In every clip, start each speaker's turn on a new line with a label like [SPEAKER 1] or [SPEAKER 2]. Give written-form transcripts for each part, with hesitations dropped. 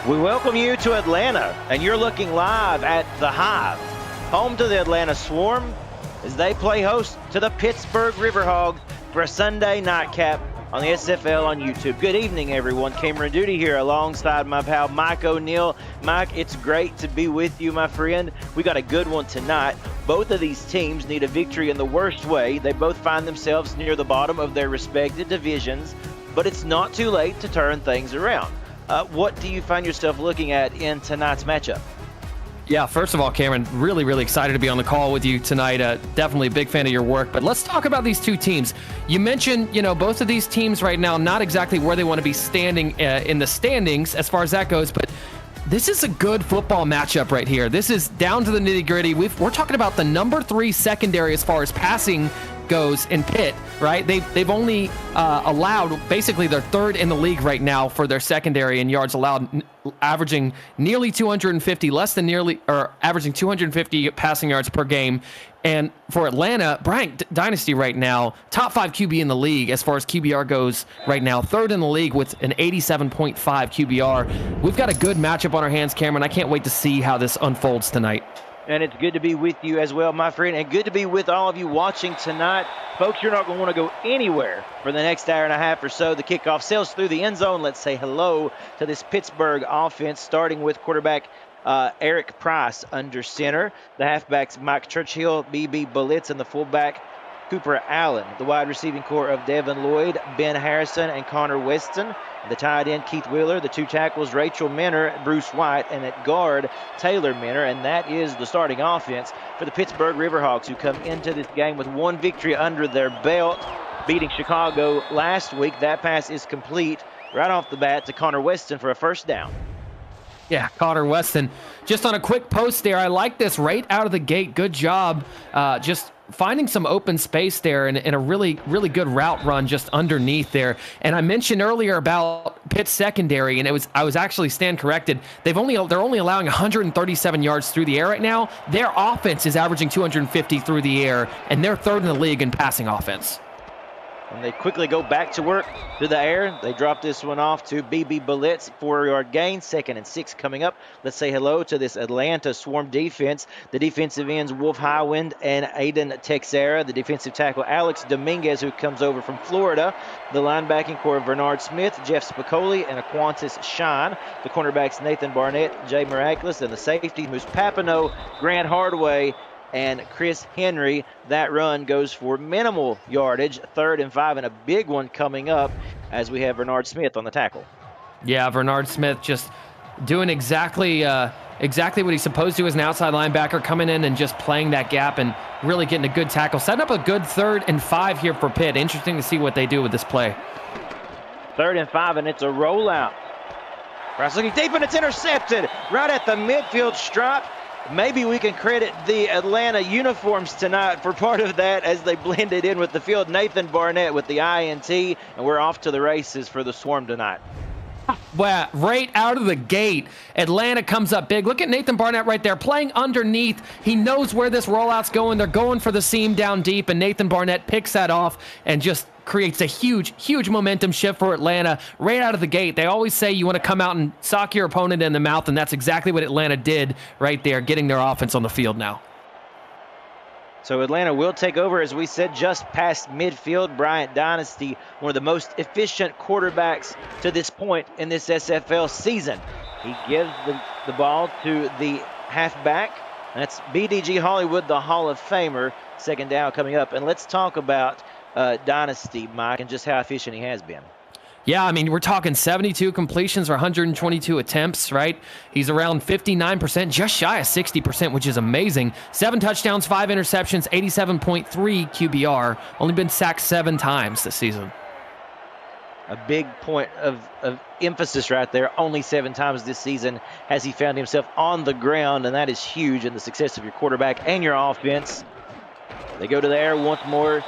[SPEAKER 1] We welcome you to Atlanta, and you're looking live at the Hive, home to the Atlanta Swarm, as they play host to the Pittsburgh Riverhogs for a Sunday nightcap on the SFL on YouTube. Good evening, everyone. Cameron Duty here alongside my pal Mike O'Neill. Mike, it's great to be with you, my friend. We got a good one tonight. Both of these teams need a victory in the worst way. They both find themselves near the bottom of their respective divisions, but it's not too late to turn things around. What do you find yourself looking at in tonight's matchup?
[SPEAKER 2] Yeah, first of all, Cameron, really excited to be on the call with you tonight. Definitely a big fan of your work. But let's talk about these two teams. You mentioned, both of these teams right now, not exactly where they want to be standing in the standings as far as that goes, but this is a good football matchup right here. This is down to the nitty-gritty. We're talking about the number 3 secondary as far as passing goes in Pitt, right? They've only allowed, basically they're third in the league right now for their secondary in yards allowed, averaging nearly 250, averaging 250 passing yards per game. And for Atlanta, Bryant Dynasty right now, top 5 QB in the league as far as QBR goes right now, third in the league with an 87.5 QBR. We've got a good matchup on our hands, Cameron. I can't wait to see how this unfolds tonight.
[SPEAKER 1] And it's good to be with you as well, my friend, and good to be with all of you watching tonight. Folks, you're not going to want to go anywhere for the next hour and a half or so. The kickoff sails through the end zone. Let's say hello to this Pittsburgh offense, starting with quarterback Eric Price under center. The halfbacks Mike Churchill, B.B. Bulitz, and the fullback Cooper Allen. The wide receiving core of Devin Lloyd, Ben Harrison, and Connor Weston. The tight end, Keith Wheeler. The two tackles, Rachel Minner, Bruce White. And at guard, Taylor Minner. And that is the starting offense for the Pittsburgh Riverhawks, who come into this game with one victory under their belt, beating Chicago last week. That pass is complete right off the bat to Connor Weston for a first down.
[SPEAKER 2] Yeah, Connor Weston, just on a quick post there. I like this right out of the gate. Good job. Just finding some open space there and a really good route run just underneath there. And I mentioned earlier about Pitt's secondary, and I was actually stand corrected. They're only allowing 137 yards through the air right now. Their offense is averaging 250 through the air, and they're third in the league in passing offense.
[SPEAKER 1] And they quickly go back to work through the air. They drop this one off to B.B. Bulitz, 4-yard gain, 2nd and 6 coming up. Let's say hello to this Atlanta Swarm defense. The defensive ends, Wolf Highwind and Aiden Texera. The defensive tackle, Alex Dominguez, who comes over from Florida. The linebacking core, Bernard Smith, Jeff Spicoli, and Aquantis Shine. The cornerbacks, Nathan Barnett, Jay Miraculous, and the safety, Moose Papineau, Grant Hardaway, and Chris Henry. That run goes for minimal yardage, 3rd and 5, and a big one coming up as we have Bernard Smith on the tackle.
[SPEAKER 2] Yeah, Bernard Smith just doing exactly what he's supposed to as an outside linebacker, coming in and just playing that gap and really getting a good tackle. Setting up a good 3rd and 5 here for Pitt. Interesting to see what they do with this play.
[SPEAKER 1] 3rd and 5, and it's a rollout. Price looking deep, and it's intercepted right at the midfield stripe. Maybe we can credit the Atlanta uniforms tonight for part of that as they blended in with the field. Nathan Barnett with the INT, and we're off to the races for the Swarm tonight.
[SPEAKER 2] Well, right out of the gate, Atlanta comes up big. Look at Nathan Barnett right there playing underneath. He knows where this rollout's going. They're going for the seam down deep, and Nathan Barnett picks that off and just creates a huge momentum shift for Atlanta right out of the gate. They always say you want to come out and sock your opponent in the mouth, and that's exactly what Atlanta did right there, getting their offense on the field now.
[SPEAKER 1] So Atlanta will take over, as we said, just past midfield. Bryant Dynasty, one of the most efficient quarterbacks to this point in this SFL season. He gives the ball to the halfback. That's BDG Hollywood, the Hall of Famer. 2nd down coming up. And let's talk about Dynasty, Mike, and just how efficient he has been.
[SPEAKER 2] Yeah, I mean, we're talking 72 completions or 122 attempts, right? He's around 59%, just shy of 60%, which is amazing. 7 touchdowns, 5 interceptions, 87.3 QBR. Only been sacked 7 times this season.
[SPEAKER 1] A big point of emphasis right there. Only 7 times this season has he found himself on the ground, and that is huge in the success of your quarterback and your offense. They go to the air once more.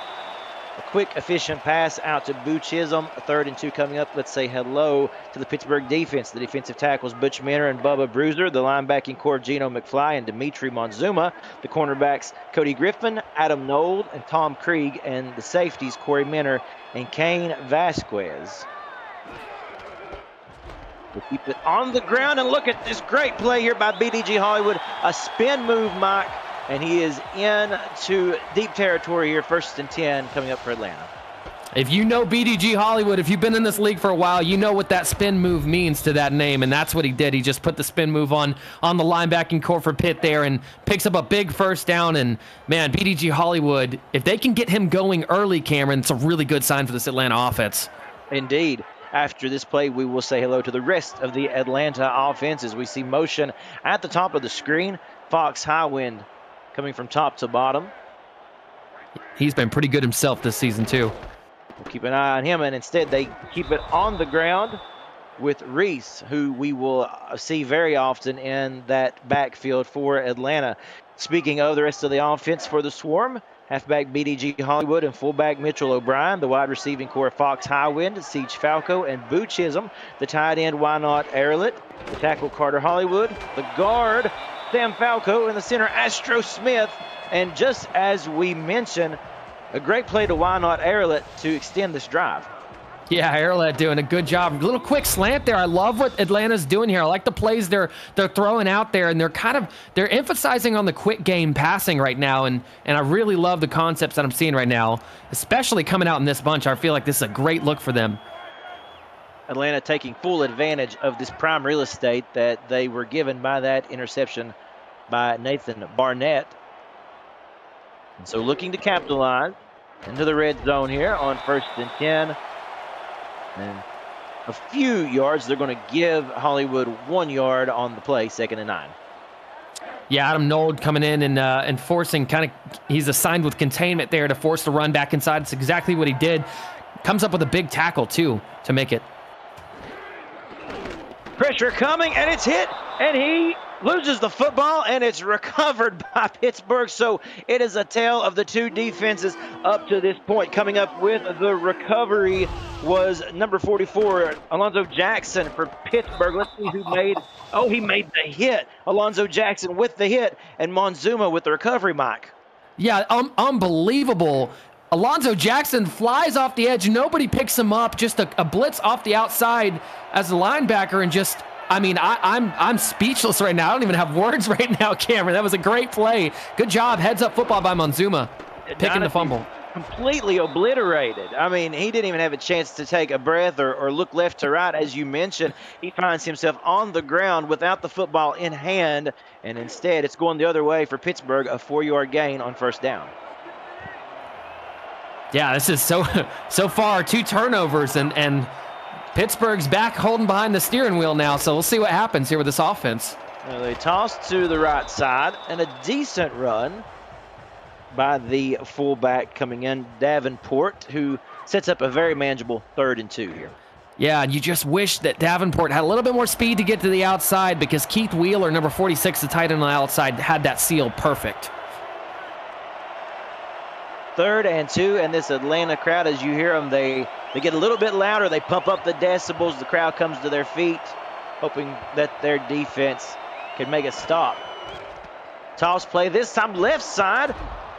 [SPEAKER 1] A quick, efficient pass out to Boo Chisholm. 3rd and 2 coming up. Let's say hello to the Pittsburgh defense. The defensive tackles, Butch Minner and Bubba Bruiser. The linebacking core, Gino McFly and Dimitri Monzuma. The cornerbacks, Cody Griffin, Adam Nold, and Tom Krieg. And the safeties, Corey Minner and Kane Vasquez. We'll keep it on the ground, and look at this great play here by BDG Hollywood. A spin move, Mike, and he is into deep territory here, 1st and 10 coming up for Atlanta.
[SPEAKER 2] If you know BDG Hollywood, if you've been in this league for a while, you know what that spin move means to that name, and that's what he did. He just put the spin move on the linebacking core for Pitt there and picks up a big first down. And, man, BDG Hollywood, if they can get him going early, Cameron, it's a really good sign for this Atlanta offense.
[SPEAKER 1] Indeed. After this play, we will say hello to the rest of the Atlanta offense as we see motion at the top of the screen. Fox Highwind coming from top to bottom.
[SPEAKER 2] He's been pretty good himself this season, too.
[SPEAKER 1] We'll keep an eye on him, and instead they keep it on the ground with Reese, who we will see very often in that backfield for Atlanta. Speaking of the rest of the offense for the Swarm, halfback BDG Hollywood and fullback Mitchell O'Brien. The wide receiving core Fox Highwind, Siege Falco, and Boo Chisholm. The tight end Why Not Erlet. The tackle Carter Hollywood. The guard Sam Falco. And the center Astro Smith. And just as we mentioned, a great play to Why Not Erlet to extend this drive.
[SPEAKER 2] Yeah, Erlet doing a good job. A little quick slant there. I love what Atlanta's doing here. I like the plays they're throwing out there, and they're emphasizing on the quick game passing right now, and I really love the concepts that I'm seeing right now, especially coming out in this bunch. I feel like this is a great look for them.
[SPEAKER 1] Atlanta taking full advantage of this prime real estate that they were given by that interception by Nathan Barnett. And so looking to capitalize into the red zone here on 1st and 10. And a few yards. They're going to give Hollywood 1 yard on the play, 2nd and 9.
[SPEAKER 2] Yeah, Adam Nold coming in and forcing he's assigned with containment there to force the run back inside. It's exactly what he did. Comes up with a big tackle, too, to make it.
[SPEAKER 1] Pressure coming, and it's hit, and he loses the football, and it's recovered by Pittsburgh. So it is a tale of the two defenses up to this point. Coming up with the recovery was number 44, Alonzo Jackson for Pittsburgh. Let's see who made. Oh, he made the hit. Alonzo Jackson with the hit, and Monzuma with the recovery, Mike.
[SPEAKER 2] Yeah, unbelievable. Alonzo Jackson flies off the edge. Nobody picks him up. Just a blitz off the outside as a linebacker, and just, I mean, I'm speechless right now. I don't even have words right now, Cameron. That was a great play. Good job. Heads up football by Monzuma, picking the fumble.
[SPEAKER 1] Completely obliterated. I mean, he didn't even have a chance to take a breath or look left to right. As you mentioned, he finds himself on the ground without the football in hand, and instead it's going the other way for Pittsburgh, a 4-yard gain on 1st down.
[SPEAKER 2] Yeah, this is so far 2 turnovers, and Pittsburgh's back holding behind the steering wheel now, so we'll see what happens here with this offense.
[SPEAKER 1] Well, they toss to the right side, and a decent run by the fullback coming in, Davenport, who sets up a very manageable 3rd and 2 here.
[SPEAKER 2] Yeah, and you just wish that Davenport had a little bit more speed to get to the outside, because Keith Wheeler, number 46, the tight end on the outside, had that seal perfect.
[SPEAKER 1] 3rd and 2, and this Atlanta crowd, as you hear them, they get a little bit louder. They pump up the decibels. The crowd comes to their feet, hoping that their defense can make a stop. Toss play this time left side.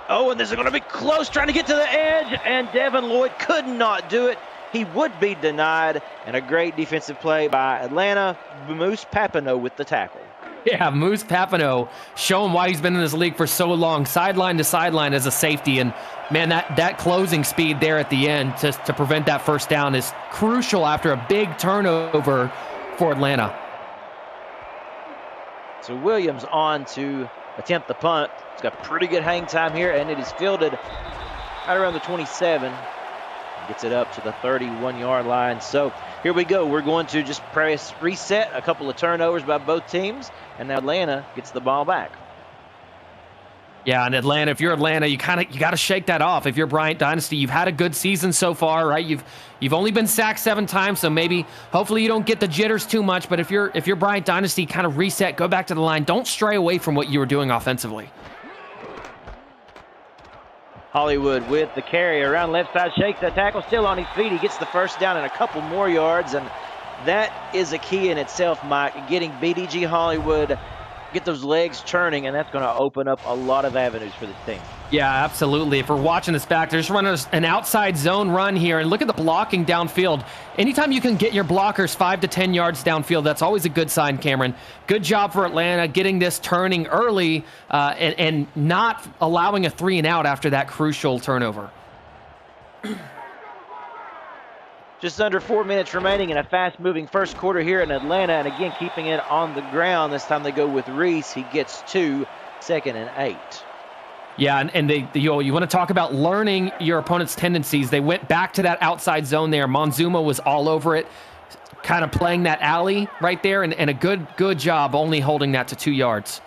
[SPEAKER 1] Oh, and this is going to be close, trying to get to the edge, and Devin Lloyd could not do it. He would be denied, and a great defensive play by Atlanta. Moose Papineau with the tackle.
[SPEAKER 2] Yeah, Moose Papineau showing why he's been in this league for so long, sideline to sideline as a safety. And, man, that closing speed there at the end to prevent that 1st down is crucial after a big turnover for Atlanta.
[SPEAKER 1] So Williams on to attempt the punt. He's got pretty good hang time here, and it is fielded right around the 27. Gets it up to the 31-yard line. So here we go. We're going to just press reset. A couple of turnovers by both teams, and now Atlanta gets the ball back.
[SPEAKER 2] Yeah, and Atlanta, if you're Atlanta, you got to shake that off. If you're Bryant Dynasty, you've had a good season so far, right? You've only been sacked 7 times, so hopefully you don't get the jitters too much. But if you're Bryant Dynasty, kind of reset, go back to the line. Don't stray away from what you were doing offensively.
[SPEAKER 1] Hollywood with the carry around left side, shakes that tackle, still on his feet. He gets the 1st down and a couple more yards, and that is a key in itself, Mike, getting BDG Hollywood, get those legs churning, and that's going to open up a lot of avenues for the team.
[SPEAKER 2] Yeah, absolutely. If we're watching this back, they're just running an outside zone run here, and look at the blocking downfield. Anytime you can get your blockers 5 to 10 yards downfield, that's always a good sign, Cameron. Good job for Atlanta getting this turning early and not allowing a 3 and out after that crucial turnover.
[SPEAKER 1] Just under 4 minutes remaining in a fast-moving first quarter here in Atlanta, and again keeping it on the ground. This time they go with Reese. He gets 2, 2nd and 8.
[SPEAKER 2] Yeah, and you want to talk about learning your opponent's tendencies. They went back to that outside zone there. Monzuma was all over it, kind of playing that alley right there, and a good job only holding that to 2 yards.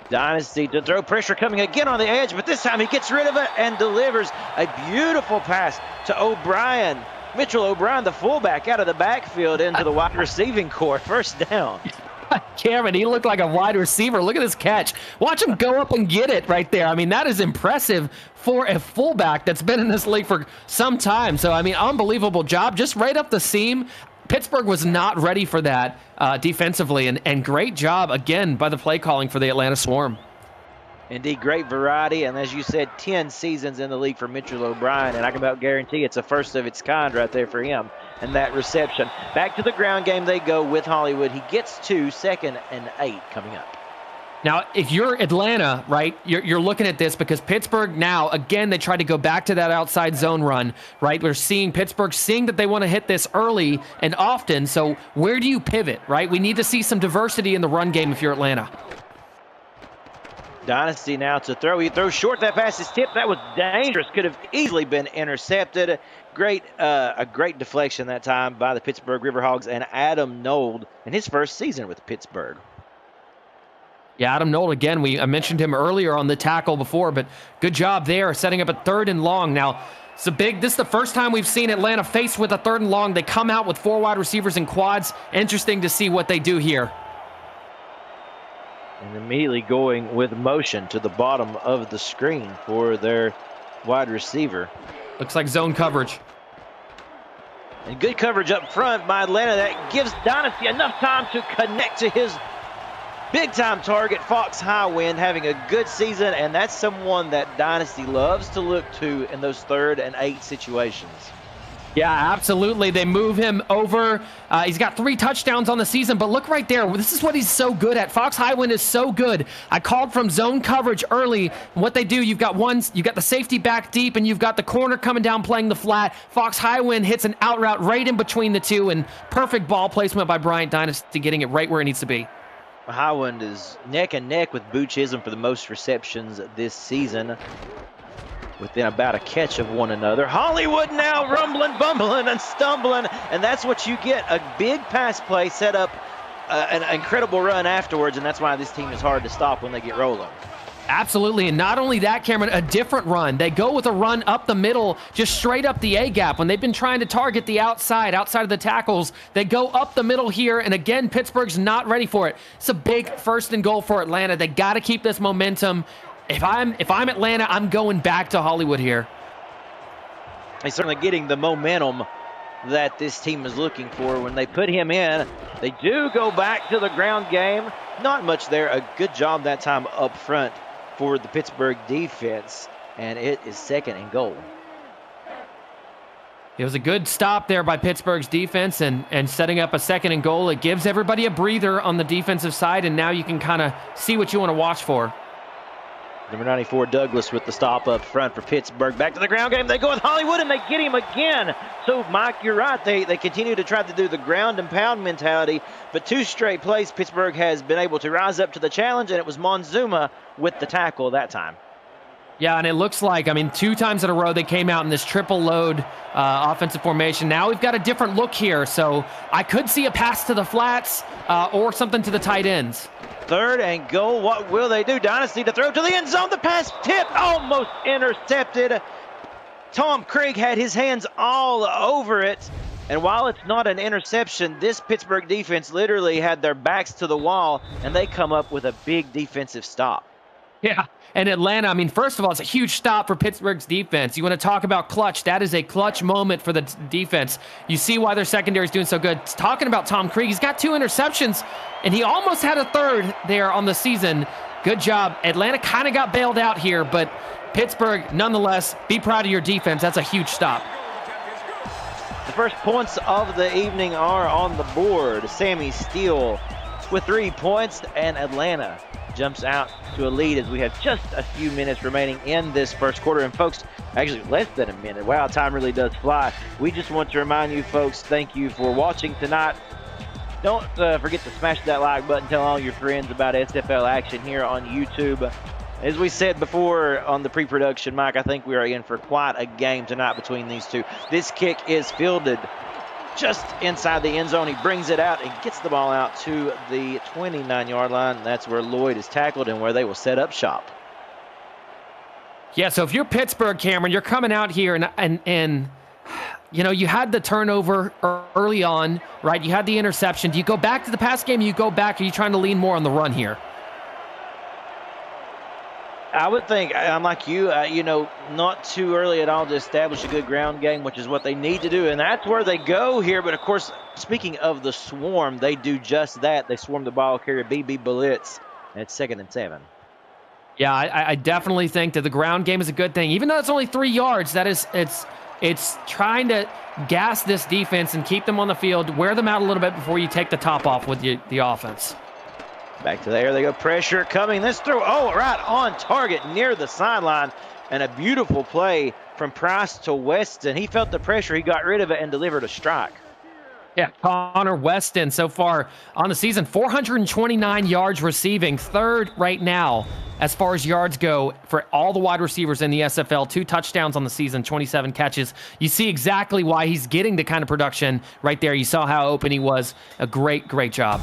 [SPEAKER 1] Dynasty to throw, pressure coming again on the edge, but this time he gets rid of it and delivers a beautiful pass to O'Brien. Mitchell O'Brien, the fullback, out of the backfield into the wide receiving core. First down.
[SPEAKER 2] Cameron, he looked like a wide receiver. Look at this catch. Watch him go up and get it right there. I mean, that is impressive for a fullback that's been in this league for some time. So, I mean, unbelievable job. Just right up the seam. Pittsburgh was not ready for that defensively, and great job, again, by the play calling for the Atlanta Swarm.
[SPEAKER 1] Indeed, great variety, and as you said, 10 seasons in the league for Mitchell O'Brien, and I can about guarantee it's a first of its kind right there for him. And that reception. Back to the ground game they go with Hollywood. He gets 2, 2nd and 8 coming up.
[SPEAKER 2] Now, if you're Atlanta, right, you're looking at this because Pittsburgh now, again, they try to go back to that outside zone run, right? We're seeing Pittsburgh seeing that they want to hit this early and often. So where do you pivot, right? We need to see some diversity in the run game if you're Atlanta.
[SPEAKER 1] Dynasty now to throw. He throws short. That pass is tipped. That was dangerous. Could have easily been intercepted. A great deflection that time by the Pittsburgh Riverhogs and Adam Nold in his first season with Pittsburgh.
[SPEAKER 2] Yeah, Adam Nold, again, I mentioned him earlier on the tackle before, but good job there, setting up a 3rd and long. Now, this is the first time we've seen Atlanta faced with a 3rd and long. They come out with 4 wide receivers and quads. Interesting to see what they do here.
[SPEAKER 1] And immediately going with motion to the bottom of the screen for their wide receiver.
[SPEAKER 2] Looks like zone coverage.
[SPEAKER 1] And good coverage up front by Atlanta. That gives Dynasty enough time to connect to his big-time target, Fox Highwind, having a good season, and that's someone that Dynasty loves to look to in those 3rd and 8 situations.
[SPEAKER 2] Yeah, absolutely. They move him over. He's got 3 touchdowns on the season, but look right there. This is what he's so good at. Fox Highwind is so good. I called from zone coverage early. What they do, you've got the safety back deep, and you've got the corner coming down playing the flat. Fox Highwind hits an out route right in between the two, and perfect ball placement by Bryant Dynasty, getting it right where it needs to be.
[SPEAKER 1] Highwind is neck and neck with Boo Chisholm for the most receptions this season, within about a catch of one another. Hollywood now rumbling, bumbling, and stumbling, and that's what you get. A big pass play set up an incredible run afterwards, and that's why this team is hard to stop when they get rolling.
[SPEAKER 2] Absolutely, and not only that, Cameron, a different run. They go with a run up the middle, just straight up the A-gap. When they've been trying to target the outside of the tackles, they go up the middle here, and again, Pittsburgh's not ready for it. It's a big 1st and goal for Atlanta. They got to keep this momentum. If I'm Atlanta, I'm going back to Hollywood here.
[SPEAKER 1] He's certainly getting the momentum that this team is looking for. When they put him in, they do go back to the ground game. Not much there. A good job that time up front for the Pittsburgh defense, and it is 2nd and goal.
[SPEAKER 2] It was a good stop there by Pittsburgh's defense and setting up a 2nd and goal. It gives everybody a breather on the defensive side, and now you can kind of see what you want to watch for.
[SPEAKER 1] Number 94, Douglas, with the stop up front for Pittsburgh. Back to the ground game. They go with Hollywood, and they get him again. So, Mike, you're right. They continue to try to do the ground and pound mentality, but 2 straight plays, Pittsburgh has been able to rise up to the challenge, and it was Monzuma with the tackle that time.
[SPEAKER 2] Yeah, and it looks like, 2 times in a row they came out in this triple load offensive formation. Now we've got a different look here, so I could see a pass to the flats or something to the tight ends.
[SPEAKER 1] 3rd and goal. What will they do? Dynasty to throw to the end zone. The pass tipped, almost intercepted. Tom Craig had his hands all over it. And while it's not an interception, this Pittsburgh defense literally had their backs to the wall, and they come up with a big defensive stop.
[SPEAKER 2] Yeah, and Atlanta, first of all, it's a huge stop for Pittsburgh's defense. You want to talk about clutch. That is a clutch moment for the defense. You see why their secondary is doing so good. Talking about Tom Krieg, he's got 2 interceptions, and he almost had a 3rd there on the season. Good job. Atlanta kind of got bailed out here, but Pittsburgh, nonetheless, be proud of your defense. That's a huge stop.
[SPEAKER 1] The first points of the evening are on the board. Sammy Steele with 3 points, and Atlanta jumps out to a lead as we have just a few minutes remaining in this first quarter. And folks, actually less than a minute. Wow, time really does fly. We just want to remind you folks, thank you for watching tonight. Don't forget to smash that like button. Tell all your friends about SFL action here on YouTube. As we said before on the pre-production, Mike, I think we are in for quite a game tonight between these two. This kick is fielded just inside the end zone. He brings it out and gets the ball out to the 29-yard line. That's where Lloyd is tackled and where they will set up shop.
[SPEAKER 2] Yeah, so if you're Pittsburgh, Cameron, you're coming out here and you know, you had the turnover early on, right? You had the interception. Do you go back to the pass game? You go back, or are you trying to lean more on the run here?
[SPEAKER 1] I would think, I'm like you, you know, not too early at all to establish a good ground game, which is what they need to do, and that's where they go here. But, of course, speaking of the swarm, they do just that. They swarm the ball carrier, BB Blitz, and it's 2nd and 7.
[SPEAKER 2] Yeah, I definitely think that the ground game is a good thing. Even though it's only 3 yards, that is, it's trying to gas this defense and keep them on the field, wear them out a little bit before you take the top off with the offense.
[SPEAKER 1] Back to the air they go. Pressure coming. This throw, right on target near the sideline. And a beautiful play from Price to Weston. He felt the pressure. He got rid of it and delivered a strike.
[SPEAKER 2] Yeah, Connor Weston so far on the season, 429 yards receiving, 3rd right now as far as yards go for all the wide receivers in the SFL. 2 touchdowns on the season, 27 catches. You see exactly why he's getting the kind of production right there. You saw how open he was. A great, great job.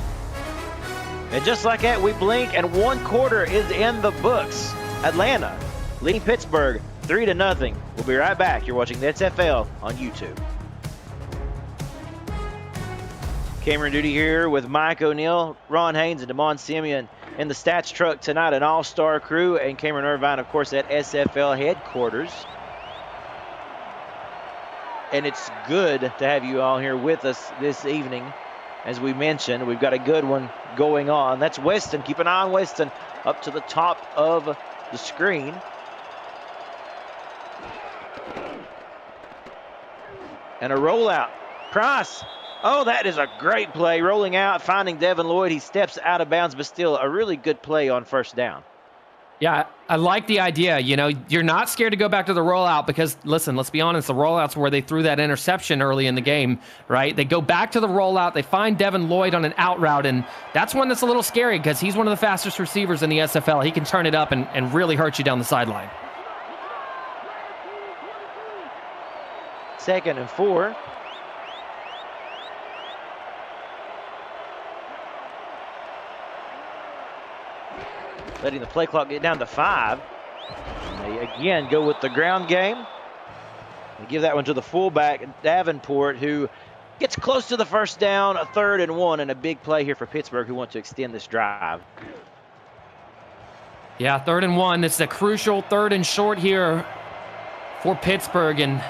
[SPEAKER 1] And just like that, we blink, and 1 quarter is in the books. Atlanta leading Pittsburgh 3-0. We'll be right back. You're watching the SFL on YouTube. Cameron Duty here with Mike O'Neill, Ron Haynes, and Damon Simeon in the stats truck tonight. An all-star crew, and Cameron Irvine, of course, at SFL headquarters. And it's good to have you all here with us this evening. As we mentioned, we've got a good one going on. That's Weston. Keep an eye on Weston up to the top of the screen. And a rollout. Price. Oh, that is a great play. Rolling out, finding Devin Lloyd. He steps out of bounds, but still a really good play on first down.
[SPEAKER 2] Yeah, I like the idea. You know, you're not scared to go back to the rollout because, listen, let's be honest, the rollout's where they threw that interception early in the game, right? They go back to the rollout. They find Devin Lloyd on an out route, and that's one that's a little scary because he's one of the fastest receivers in the SFL. He can turn it up and really hurt you down the sideline.
[SPEAKER 1] 2nd and 4. Letting the play clock get down to 5. And they again go with the ground game. They give that one to the fullback, Davenport, who gets close to the first down, a 3rd and 1, and a big play here for Pittsburgh, who want to extend this drive.
[SPEAKER 2] Yeah, 3rd and 1. This is a crucial 3rd and short here for Pittsburgh, and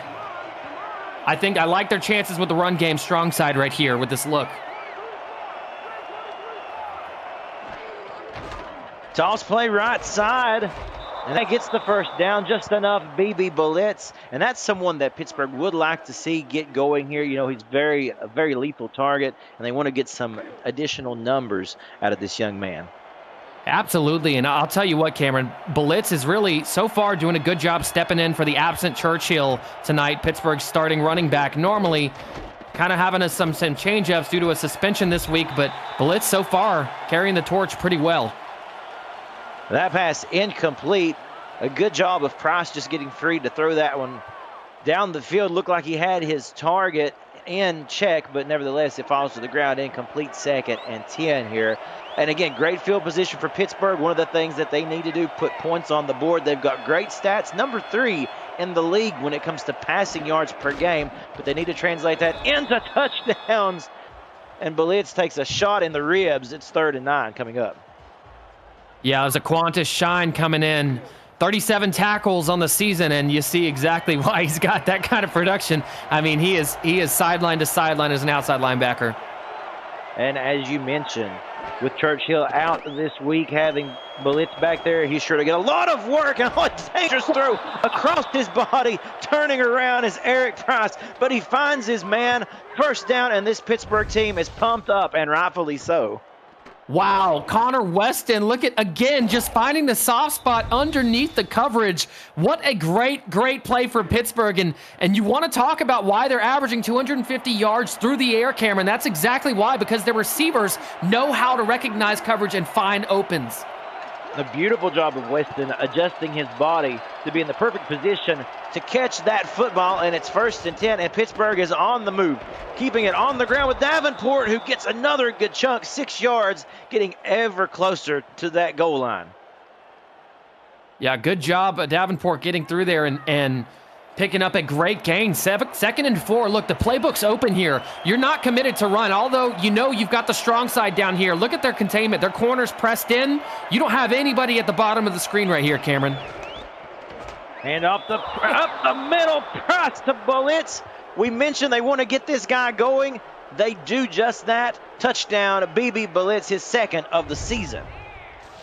[SPEAKER 2] I think I like their chances with the run game, strong side right here with this look.
[SPEAKER 1] Toss play right side, and that gets the first down, just enough. BB Blitz, and that's someone that Pittsburgh would like to see get going here. You know, he's a very lethal target, and they want to get some additional numbers out of this young man.
[SPEAKER 2] Absolutely, and I'll tell you what, Cameron, Blitz is really, so far, doing a good job stepping in for the absent Churchill tonight, Pittsburgh's starting running back. Normally, kind of having some change-ups due to a suspension this week, but Blitz so far carrying the torch pretty well.
[SPEAKER 1] That pass incomplete. A good job of Price just getting free to throw that one down the field. Looked like he had his target in check, but nevertheless it falls to the ground. Incomplete. 2nd and 10 here. And again, great field position for Pittsburgh. One of the things that they need to do, put points on the board. They've got great stats. Number 3 in the league when it comes to passing yards per game, but they need to translate that into touchdowns. And Blitz takes a shot in the ribs. It's 3rd and 9 coming up.
[SPEAKER 2] Yeah, it was a Qantas Shine coming in. 37 tackles on the season, and you see exactly why he's got that kind of production. I mean, he is sideline to sideline as an outside linebacker.
[SPEAKER 1] And as you mentioned, With Churchill out this week, having Blitz back there, he's sure to get a lot of work. And a dangerous throw across his body, turning around is Eric Price. But he finds his man, first down, and this Pittsburgh team is pumped up, and rightfully so.
[SPEAKER 2] Wow, Connor Weston, look at, again, just finding the soft spot underneath the coverage. What a great play for Pittsburgh. And you want to talk about why they're averaging 250 yards through the air, Cameron. That's exactly why, because their receivers know how to recognize coverage and find opens.
[SPEAKER 1] A beautiful job of Weston adjusting his body to be in the perfect position to catch that football, and it's 1st and 10, and Pittsburgh is on the move, keeping it on the ground with Davenport, who gets another good chunk, 6 yards, getting ever closer to that goal line.
[SPEAKER 2] Yeah, good job, Davenport, getting through there and picking up a great gain. 2nd and 4. Look, the playbook's open here. You're not committed to run, although you know you've got the strong side down here. Look at their containment. Their corners pressed in. You don't have anybody at the bottom of the screen right here, Cameron.
[SPEAKER 1] And up the middle, Price to Blitz. We mentioned they want to get this guy going. They do just that. Touchdown, BB Blitz, his 2nd of the season.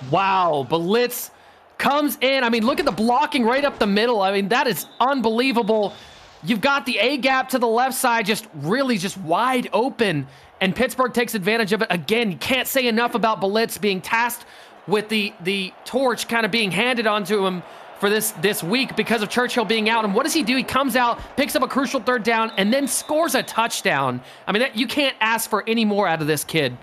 [SPEAKER 2] Wow, Blitz comes in. I mean, look at the blocking right up the middle. I mean, that is unbelievable. You've got the A gap to the left side just wide open, and Pittsburgh takes advantage of it. Again, you can't say enough about Blitz being tasked with the torch kind of being handed onto him for this week because of Churchill being out. And what does he do? He comes out, picks up a crucial 3rd down, and then scores a touchdown. I mean, you can't ask for any more out of this kid.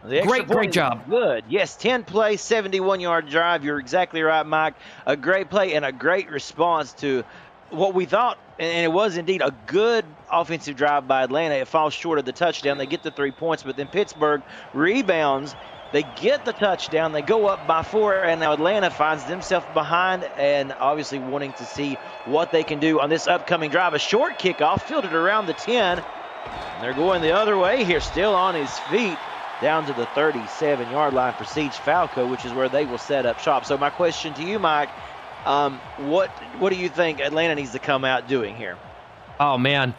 [SPEAKER 2] Great job.
[SPEAKER 1] Good. Yes, 10-play, 71-yard drive. You're exactly right, Mike. A great play and a great response to what we thought, and it was indeed a good offensive drive by Atlanta. It falls short of the touchdown. They get the 3 points, but then Pittsburgh rebounds. They get the touchdown. They go up by 4, and now Atlanta finds themselves behind and obviously wanting to see what they can do on this upcoming drive. A short kickoff, fielded around the 10. And they're going the other way here, still on his feet, down to the 37-yard line for Siege Falco, which is where they will set up shop. So my question to you, Mike, what do you think Atlanta needs to come out doing here?
[SPEAKER 2] Oh, man.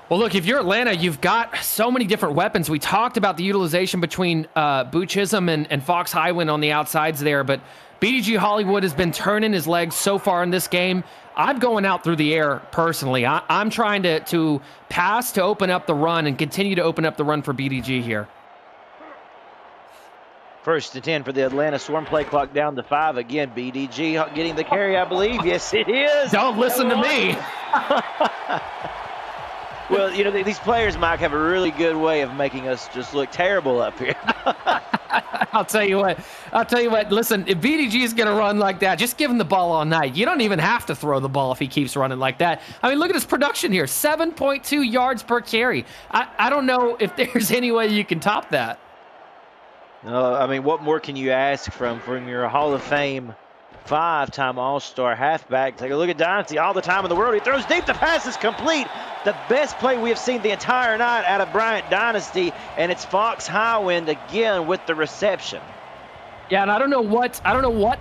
[SPEAKER 2] Well, look, if you're Atlanta, you've got so many different weapons. We talked about the utilization between Boo Chisholm and Fox Highwind on the outsides there, but BDG Hollywood has been turning his legs so far in this game. I'm going out through the air personally. I'm trying to pass to open up the run and continue to open up the run for BDG here.
[SPEAKER 1] 1st and 10 for the Atlanta Swarm. Play clock down to 5. Again, BDG getting the carry, I believe. Yes, it is.
[SPEAKER 2] Don't listen to me.
[SPEAKER 1] Well, you know, these players, Mike, have a really good way of making us just look terrible up here.
[SPEAKER 2] I'll tell you what. Listen, if BDG is going to run like that, just give him the ball all night. You don't even have to throw the ball if he keeps running like that. I mean, look at his production here, 7.2 yards per carry. I don't know if there's any way you can top that.
[SPEAKER 1] I mean, what more can you ask from your Hall of Fame 5-time All-Star halfback? Take a look at Dynasty. All the time in the world. He throws deep. The pass is complete. The best play we have seen the entire night out of Bryant Dynasty, and it's Fox Highwind again with the reception.
[SPEAKER 2] Yeah, and I don't know what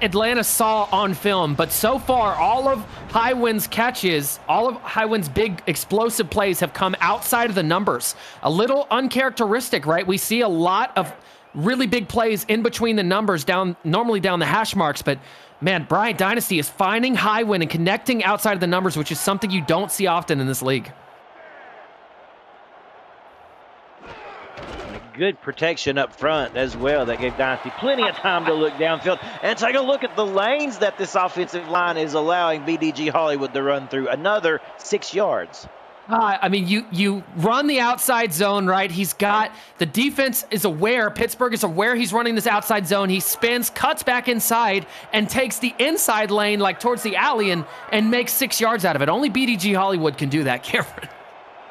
[SPEAKER 2] Atlanta saw on film, but so far all of Highwind's catches, all of Highwind's big explosive plays have come outside of the numbers. A little uncharacteristic, right? We see a lot of really big plays in between the numbers, normally down the hash marks, but man, Bryant Dynasty is finding Highwind and connecting outside of the numbers, which is something you don't see often in this league.
[SPEAKER 1] Good protection up front as well. That gave Dynasty plenty of time to look downfield. And take a look at the lanes that this offensive line is allowing BDG Hollywood to run through. Another 6 yards.
[SPEAKER 2] I mean, you run the outside zone, right? The defense is aware, Pittsburgh is aware he's running this outside zone. He spins, cuts back inside, and takes the inside lane, like towards the alley, and makes 6 yards out of it. Only BDG Hollywood can do that, Cameron.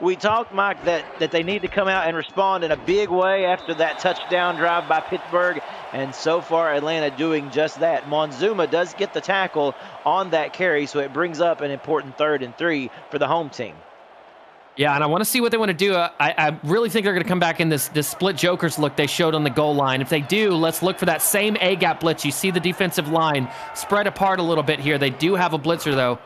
[SPEAKER 1] We talked, Mike, that they need to come out and respond in a big way after that touchdown drive by Pittsburgh, and so far Atlanta doing just that. Monzuma does get the tackle on that carry, so it brings up an important 3rd and 3 for the home team.
[SPEAKER 2] Yeah, and I want to see what they want to do. I really think they're going to come back in this split jokers look they showed on the goal line. If they do, let's look for that same A-gap blitz. You see the defensive line spread apart a little bit here. They do have a blitzer, though.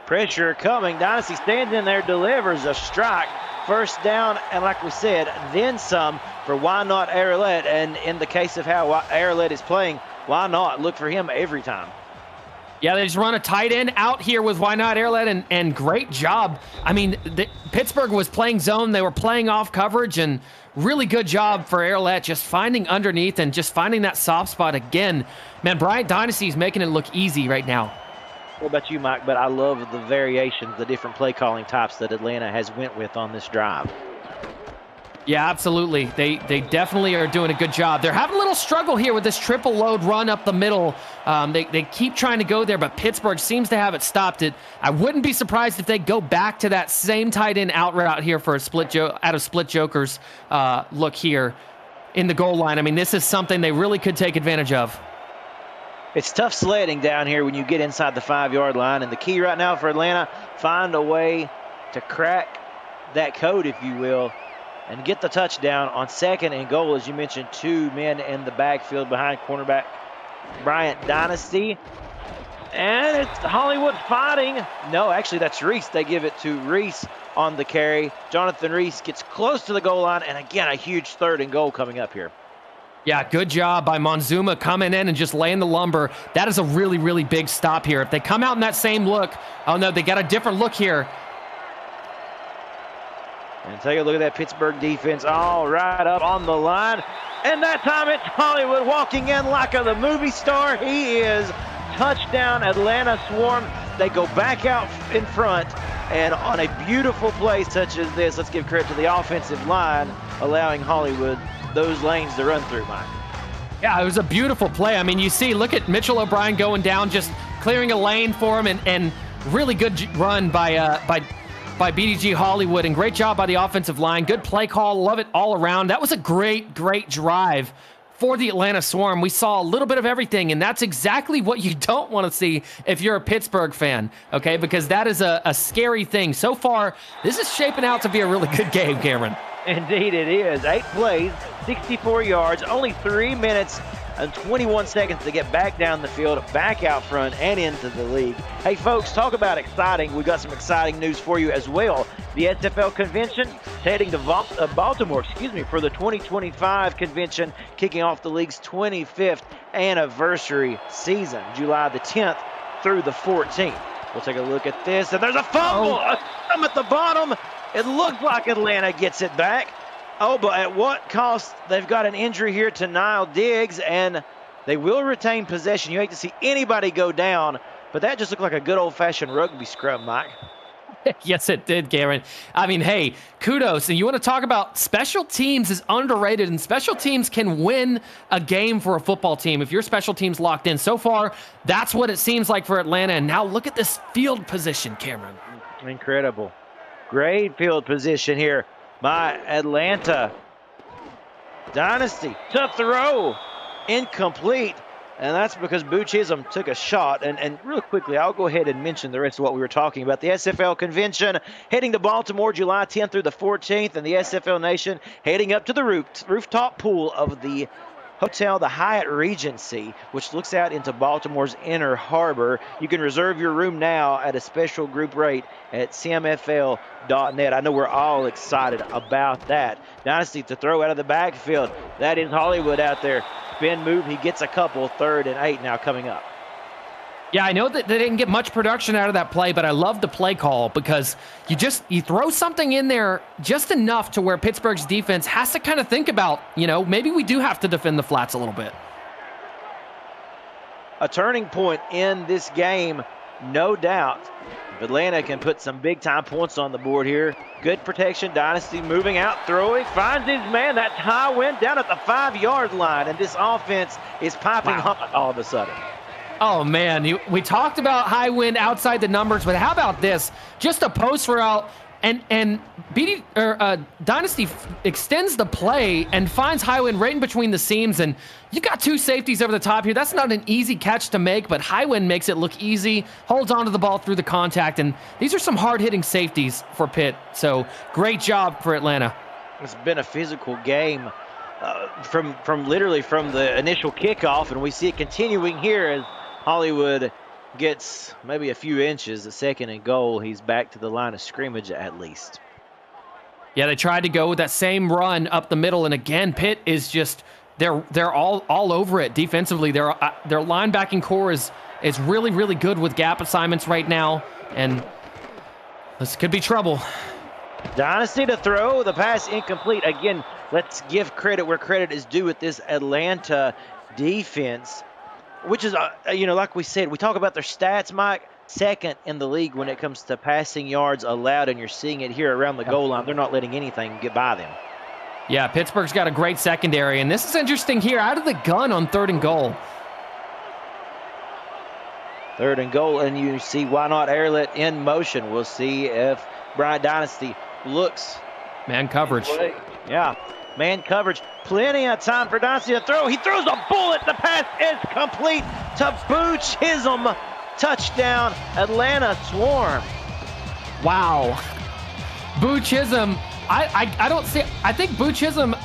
[SPEAKER 1] Pressure coming. Dynasty stands in there, delivers a strike. first down, and like we said, then some for Why Not Arrowlet. And in the case of how Arrowlet is playing, why not look for him every time?
[SPEAKER 2] Yeah, they just run a tight end out here with Why Not Arrowlet, and great job. I mean, Pittsburgh was playing zone. They were playing off coverage, and really good job for Arrowlet just finding underneath and just finding that soft spot again. Man, Bryant Dynasty is making it look easy right now.
[SPEAKER 1] What about you, Mike? But I love the variations, the different play calling types that Atlanta has went with on this drive.
[SPEAKER 2] Yeah, absolutely. They definitely are doing a good job. They're having a little struggle here with this triple load run up the middle. They keep trying to go there, but Pittsburgh seems to have it stopped. I wouldn't be surprised if they go back to that same tight end out route here for a out of split jokers look here in the goal line. I mean, this is something they really could take advantage of.
[SPEAKER 1] It's tough sledding down here when you get inside the 5-yard line, and the key right now for Atlanta, find a way to crack that code, if you will, and get the touchdown on 2nd and goal. As you mentioned, 2 men in the backfield behind cornerback Bryant Dynasty. And it's Hollywood fighting. No, actually, that's Reese. They give it to Reese on the carry. Jonathan Reese gets close to the goal line, and again, a huge 3rd and goal coming up here.
[SPEAKER 2] Yeah, good job by Monzuma coming in and just laying the lumber. That is a really, really big stop here. If they come out in that same look, oh no, they got a different look here.
[SPEAKER 1] And take a look at that Pittsburgh defense all right up on the line. And that time it's Hollywood walking in like the movie star he is. Touchdown, Atlanta Swarm. They go back out in front. And on a beautiful play such as this, let's give credit to the offensive line, allowing Hollywood those lanes to run through, Mike.
[SPEAKER 2] Yeah, it was a beautiful play. I mean, you see, look at Mitchell O'Brien going down, just clearing a lane for him, and really good run by BDG Hollywood, and great job by the offensive line. Good play call. Love it all around. That was a great drive for the Atlanta Swarm. We saw a little bit of everything, and that's exactly what you don't want to see if you're a Pittsburgh fan, okay? Because that is a scary thing. So far, this is shaping out to be a really good game, Cameron.
[SPEAKER 1] Indeed it is. 8 plays, 64 yards, only 3 minutes and 21 seconds to get back down the field, back out front, and into the league. Hey, folks, talk about exciting. We've got some exciting news for you as well. The SFL convention heading to Baltimore, for the 2025 convention, kicking off the league's 25th anniversary season, July the 10th through the 14th. We'll take a look at this, and there's a fumble at the bottom. It looks like Atlanta gets it back. Oh, but at what cost? They've got an injury here to Niall Diggs, and they will retain possession. You hate to see anybody go down, but that just looked like a good old-fashioned rugby scrum, Mike.
[SPEAKER 2] Yes, it did, Garen. I mean, hey, kudos. And you want to talk about special teams is underrated, and special teams can win a game for a football team if your special team's locked in. So far, that's what it seems like for Atlanta. And now look at this field position, Cameron.
[SPEAKER 1] Incredible. Great field position here by Atlanta Dynasty. To throw. Incomplete. And that's because Boo Chisholm took a shot. And real quickly, I'll go ahead and mention the rest of what we were talking about. The SFL convention heading to Baltimore July 10th through the 14th. And the SFL Nation heading up to the rooftop pool of the hotel, the Hyatt Regency, which looks out into Baltimore's Inner Harbor. You can reserve your room now at a special group rate at simfl.net. I know we're all excited about that. Dynasty to throw out of the backfield. That is Hollywood out there. Spin move. He gets a couple. 3rd and 8 now coming up.
[SPEAKER 2] Yeah, I know that they didn't get much production out of that play, but I love the play call because you throw something in there just enough to where Pittsburgh's defense has to kind of think about, maybe we do have to defend the flats a little bit.
[SPEAKER 1] A turning point in this game, no doubt. If Atlanta can put some big-time points on the board here. Good protection. Dynasty moving out, throwing, finds his man. That high wind down at the 5-yard line, and this offense is piping hot all of a sudden.
[SPEAKER 2] Oh, man, we talked about high wind outside the numbers, but how about this? Just a post route, and Dynasty extends the play and finds high wind right in between the seams, and you got 2 safeties over the top here. That's not an easy catch to make, but high wind makes it look easy, holds onto the ball through the contact, and these are some hard-hitting safeties for Pitt, so great job for Atlanta.
[SPEAKER 1] It's been a physical game from the initial kickoff, and we see it continuing here as Hollywood gets maybe a few inches. A 2nd and goal. He's back to the line of scrimmage at least.
[SPEAKER 2] Yeah, they tried to go with that same run up the middle, and again, Pitt is just they're all over it defensively. Their linebacking core is really, really good with gap assignments right now, and this could be trouble.
[SPEAKER 1] Dynasty to throw, the pass incomplete. Again, let's give credit where credit is due with this Atlanta defense, which is, like we said, we talk about their stats, Mike, second in the league when it comes to passing yards allowed, and you're seeing it here around the goal line. They're not letting anything get by them.
[SPEAKER 2] Yeah, Pittsburgh's got a great secondary, and this is interesting here. Out of the gun on 3rd and goal.
[SPEAKER 1] 3rd and goal, and you see why not airlet in motion. We'll see if Bryant Dynasty looks.
[SPEAKER 2] Man coverage.
[SPEAKER 1] Yeah, man coverage. Plenty of time for Dynasty to throw. He throws a bullet. The pass is complete to Boo Chisholm. Touchdown, Atlanta Swarm.
[SPEAKER 2] Wow. Boo Chisholm. I don't see. I think Boo Chisholm,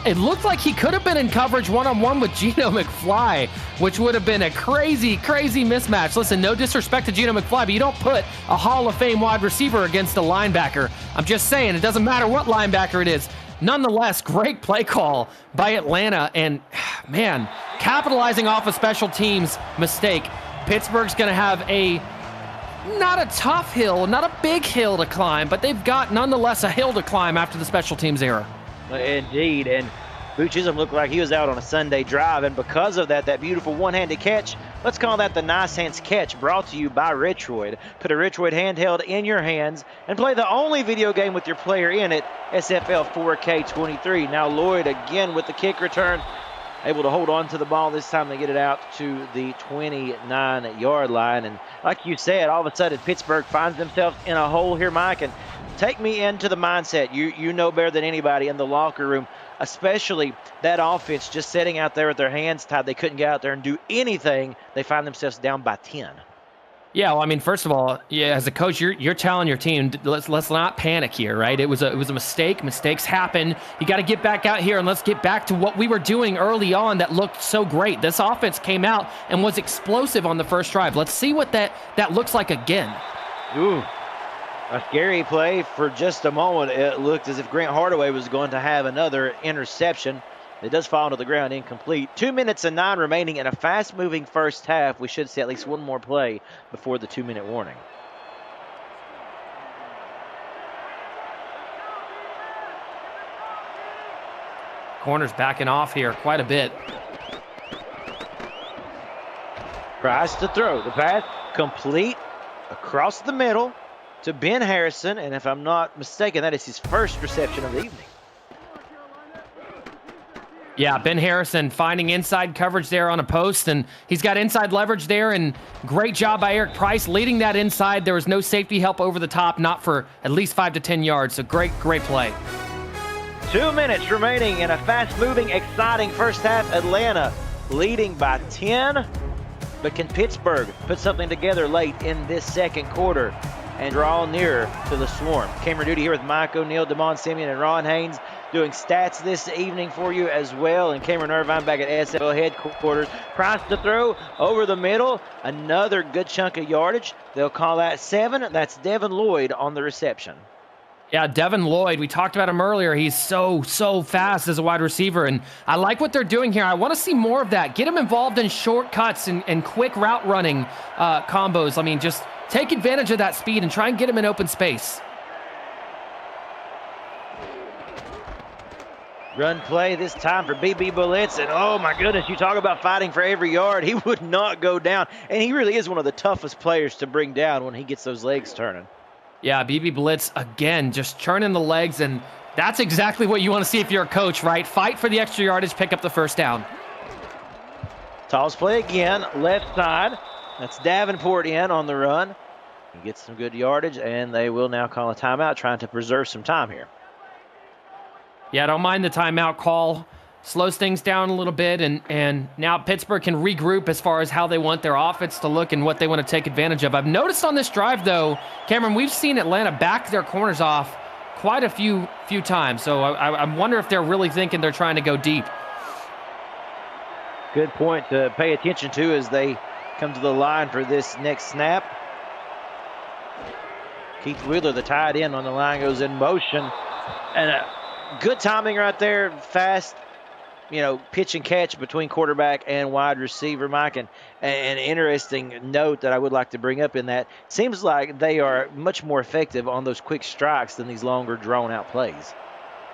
[SPEAKER 2] it looked like he could have been in coverage one-on-one with Geno McFly, which would have been a crazy, crazy mismatch. Listen, no disrespect to Geno McFly, but you don't put a Hall of Fame wide receiver against a linebacker. I'm just saying, it doesn't matter what linebacker it is. Nonetheless, great play call by Atlanta, and man, capitalizing off a special teams mistake. Pittsburgh's going to have not a tough hill, not a big hill to climb, but they've got nonetheless a hill to climb after the special teams era.
[SPEAKER 1] Indeed, and Boo Chisholm looked like he was out on a Sunday drive, and because of that beautiful one-handed catch, let's call that the Nice Hands catch, brought to you by Retroid. Put a Retroid handheld in your hands and play the only video game with your player in it, SFL 4K23. Now Lloyd again with the kick return, able to hold on to the ball. This time they get it out to the 29-yard line. And like you said, all of a sudden Pittsburgh finds themselves in a hole here, Mike. And take me into the mindset. You know better than anybody in the locker room, especially that offense just sitting out there with their hands tied. They couldn't get out there and do anything. They find themselves down by 10.
[SPEAKER 2] Yeah, well, I mean, first of all, yeah, as a coach, you're telling your team, let's not panic here, right? It was a mistake. Mistakes happen. You got to get back out here and let's get back to what we were doing early on that looked so great. This offense came out and was explosive on the first drive. Let's see what that looks like again.
[SPEAKER 1] Ooh, a scary play for just a moment. It looked as if Grant Hardaway was going to have another interception. It does fall to the ground incomplete. 2 minutes and 9 remaining in a fast-moving first half. We should see at least one more play before the 2-minute warning.
[SPEAKER 2] Corner's backing off here quite a bit.
[SPEAKER 1] Price to throw. The pass complete across the middle to Ben Harrison. And if I'm not mistaken, that is his first reception of the evening.
[SPEAKER 2] Yeah, Ben Harrison finding inside coverage there on a post, and he's got inside leverage there, and great job by Eric Price leading that inside. There was no safety help over the top, not for at least 5 to 10 yards, so great play.
[SPEAKER 1] 2 minutes remaining in a fast-moving, exciting first half. Atlanta leading by 10, but can Pittsburgh put something together late in this second quarter and draw nearer to the Swarm? Cameron Duty here with Mike O'Neill, Damon Simeon, and Ron Haynes, doing stats this evening for you as well. And Cameron Irvine back at SFL headquarters. Price to throw over the middle. Another good chunk of yardage. They'll call that 7. That's Devin Lloyd on the reception.
[SPEAKER 2] Yeah, Devin Lloyd, we talked about him earlier. He's so fast as a wide receiver, and I like what they're doing here. I want to see more of that. Get him involved in shortcuts and quick route running combos. I mean, just take advantage of that speed and try and get him in open space.
[SPEAKER 1] Run play this time for BB Bullets, and oh my goodness, you talk about fighting for every yard. He would not go down, and he really is one of the toughest players to bring down when he gets those legs turning.
[SPEAKER 2] Yeah, BB Blitz, again, just churning the legs, and that's exactly what you want to see if you're a coach, right? Fight for the extra yardage, pick up the first down.
[SPEAKER 1] Toss play again, left side. That's Davenport in on the run. He gets some good yardage, and they will now call a timeout, trying to preserve some time here.
[SPEAKER 2] Yeah, don't mind the timeout call. Slows things down a little bit, and now Pittsburgh can regroup as far as how they want their offense to look and what they want to take advantage of. I've noticed on this drive, though, Cameron, we've seen Atlanta back their corners off quite a few times, so I wonder if they're really thinking they're trying to go deep.
[SPEAKER 1] Good point to pay attention to as they come to the line for this next snap. Keith Wheeler, the tight end on the line, goes in motion. And good timing right there, fast, pitch and catch between quarterback and wide receiver, Mike. And an interesting note that I would like to bring up in that, seems like they are much more effective on those quick strikes than these longer, drawn-out plays.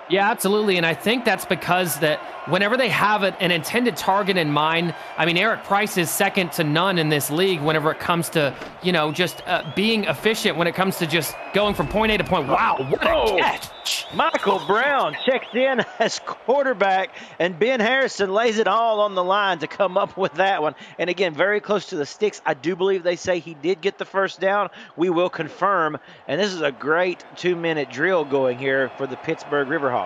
[SPEAKER 2] Yeah, absolutely. And I think that's because that whenever they have an intended target in mind, I mean, Eric Price is second to none in this league whenever it comes to, just being efficient when it comes to just going from point A to point. Wow, what a catch.
[SPEAKER 1] Michael Brown checks in as quarterback, and Ben Harrison lays it all on the line to come up with that one. And again, very close to the sticks. I do believe they say he did get the first down. We will confirm. And this is a great 2-minute drill going here for the Pittsburgh Riverhawks.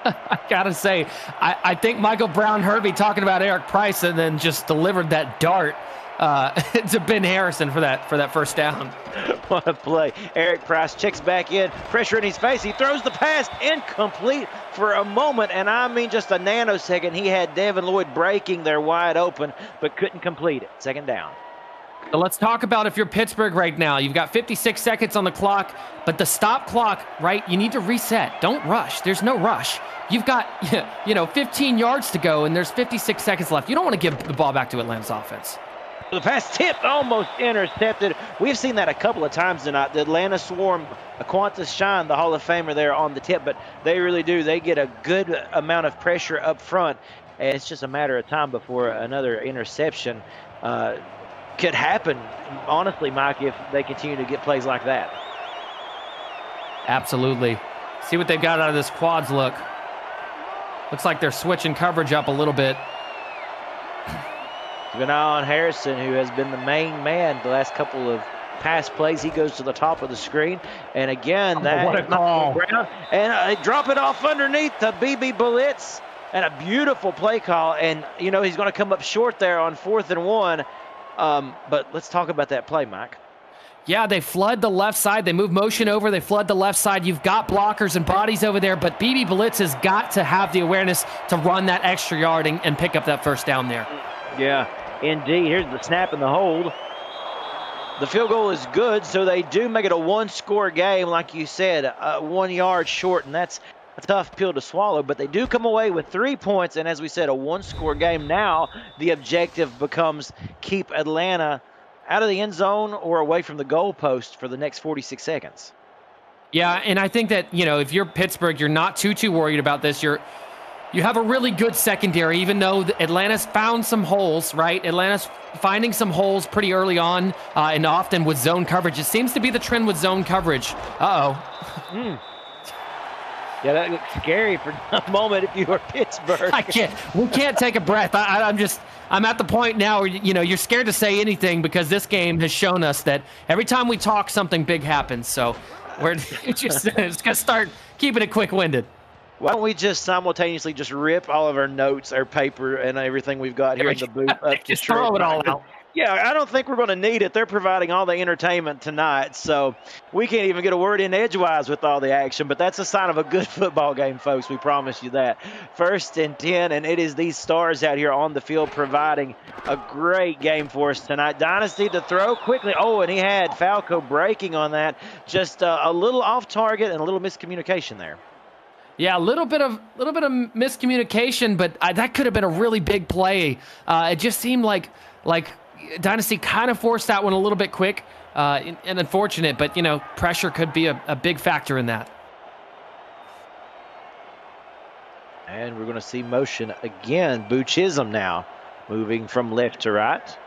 [SPEAKER 2] I gotta say, I think Michael Brown heard me talking about Eric Price and then just delivered that dart to Ben Harrison for that first down.
[SPEAKER 1] What a play. Eric Price checks back in, pressure in his face. He throws the pass, incomplete for a moment, and I mean just a nanosecond. He had Devin Lloyd breaking there wide open, but couldn't complete it. Second down.
[SPEAKER 2] So let's talk about if you're Pittsburgh right now. You've got 56 seconds on the clock, but the stop clock, right, you need to reset. Don't rush. There's no rush. You've got, 15 yards to go, and there's 56 seconds left. You don't want to give the ball back to Atlanta's offense.
[SPEAKER 1] The pass tipped, almost intercepted. We've seen that a couple of times tonight. The Atlanta Swarm, Qantas Shine, the Hall of Famer there on the tip, but they really do. They get a good amount of pressure up front, and it's just a matter of time before another interception could happen, honestly, Mike, if they continue to get plays like that.
[SPEAKER 2] Absolutely. See what they've got out of this quads look. Looks like they're switching coverage up a little bit.
[SPEAKER 1] Keep an eye on Harrison, who has been the main man the last couple of pass plays. He goes to the top of the screen. And again,
[SPEAKER 2] what a call.
[SPEAKER 1] And they drop it off underneath the BB Blitz. And a beautiful play call. And, he's going to come up short there on 4th and 1. But let's talk about that play, Mike.
[SPEAKER 2] Yeah, they flood the left side. They move motion over. They flood the left side. You've got blockers and bodies over there, but BB Blitz has got to have the awareness to run that extra yard and pick up that first down there.
[SPEAKER 1] Yeah, indeed. Here's the snap and the hold. The field goal is good, so they do make it a one-score game, like you said, 1 yard short, and that's a tough pill to swallow, but they do come away with 3 points, and as we said, a one-score game. Now the objective becomes keep Atlanta out of the end zone or away from the goalpost for the next 46 seconds.
[SPEAKER 2] Yeah, and I think that, if you're Pittsburgh, you're not too worried about this. You have a really good secondary, even though Atlanta's found some holes, right? Atlanta's finding some holes pretty early on, and often with zone coverage. It seems to be the trend with zone coverage. Uh-oh.
[SPEAKER 1] Yeah, that looks scary for a moment if you were Pittsburgh.
[SPEAKER 2] We can't take a breath. I'm at the point now where, you're scared to say anything because this game has shown us that every time we talk, something big happens. So we're just going to start keeping it quick-winded.
[SPEAKER 1] Why don't we just simultaneously just rip all of our notes, our paper, and everything we've got here in the booth up
[SPEAKER 2] just throw it all out.
[SPEAKER 1] Yeah, I don't think we're going to need it. They're providing all the entertainment tonight, so we can't even get a word in edgewise with all the action, but that's a sign of a good football game, folks. We promise you that. 1st and 10, and it is these stars out here on the field providing a great game for us tonight. Dynasty to throw quickly. Oh, and he had Falco breaking on that. Just a little off target and a little miscommunication there.
[SPEAKER 2] Yeah, a little bit of miscommunication, but that could have been a really big play. It just seemed like Dynasty kind of forced that one a little bit quick and unfortunate, but, pressure could be a big factor in that.
[SPEAKER 1] And we're going to see motion again. Boo Chisholm now moving from left to right.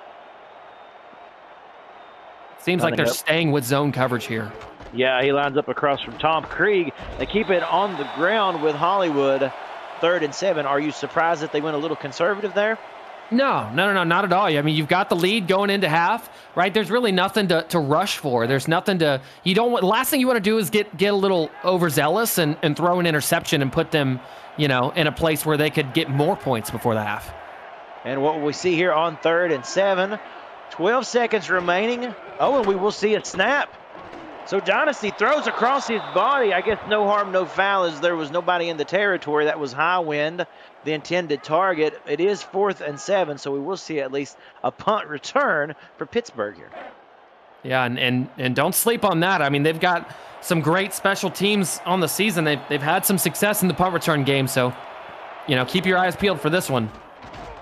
[SPEAKER 2] Seems like they're staying with zone coverage here.
[SPEAKER 1] Yeah, he lines up across from Tom Krieg. They keep it on the ground with Hollywood. 3rd and 7. Are you surprised that they went a little conservative there?
[SPEAKER 2] No, not at all. I mean, you've got the lead going into half, right? There's really nothing to rush for. There's nothing to, last thing you want to do is get a little overzealous and throw an interception and put them, in a place where they could get more points before the half.
[SPEAKER 1] And what we see here on 3rd and 7, 12 seconds remaining. Oh, and we will see a snap. So Dynasty throws across his body. I guess no harm, no foul, as there was nobody in the territory. That was high wind, the intended target. It is 4th and 7, so we will see at least a punt return for Pittsburgh here.
[SPEAKER 2] Yeah, and don't sleep on that. I mean, they've got some great special teams on the season. They've had some success in the punt return game, so keep your eyes peeled for this one.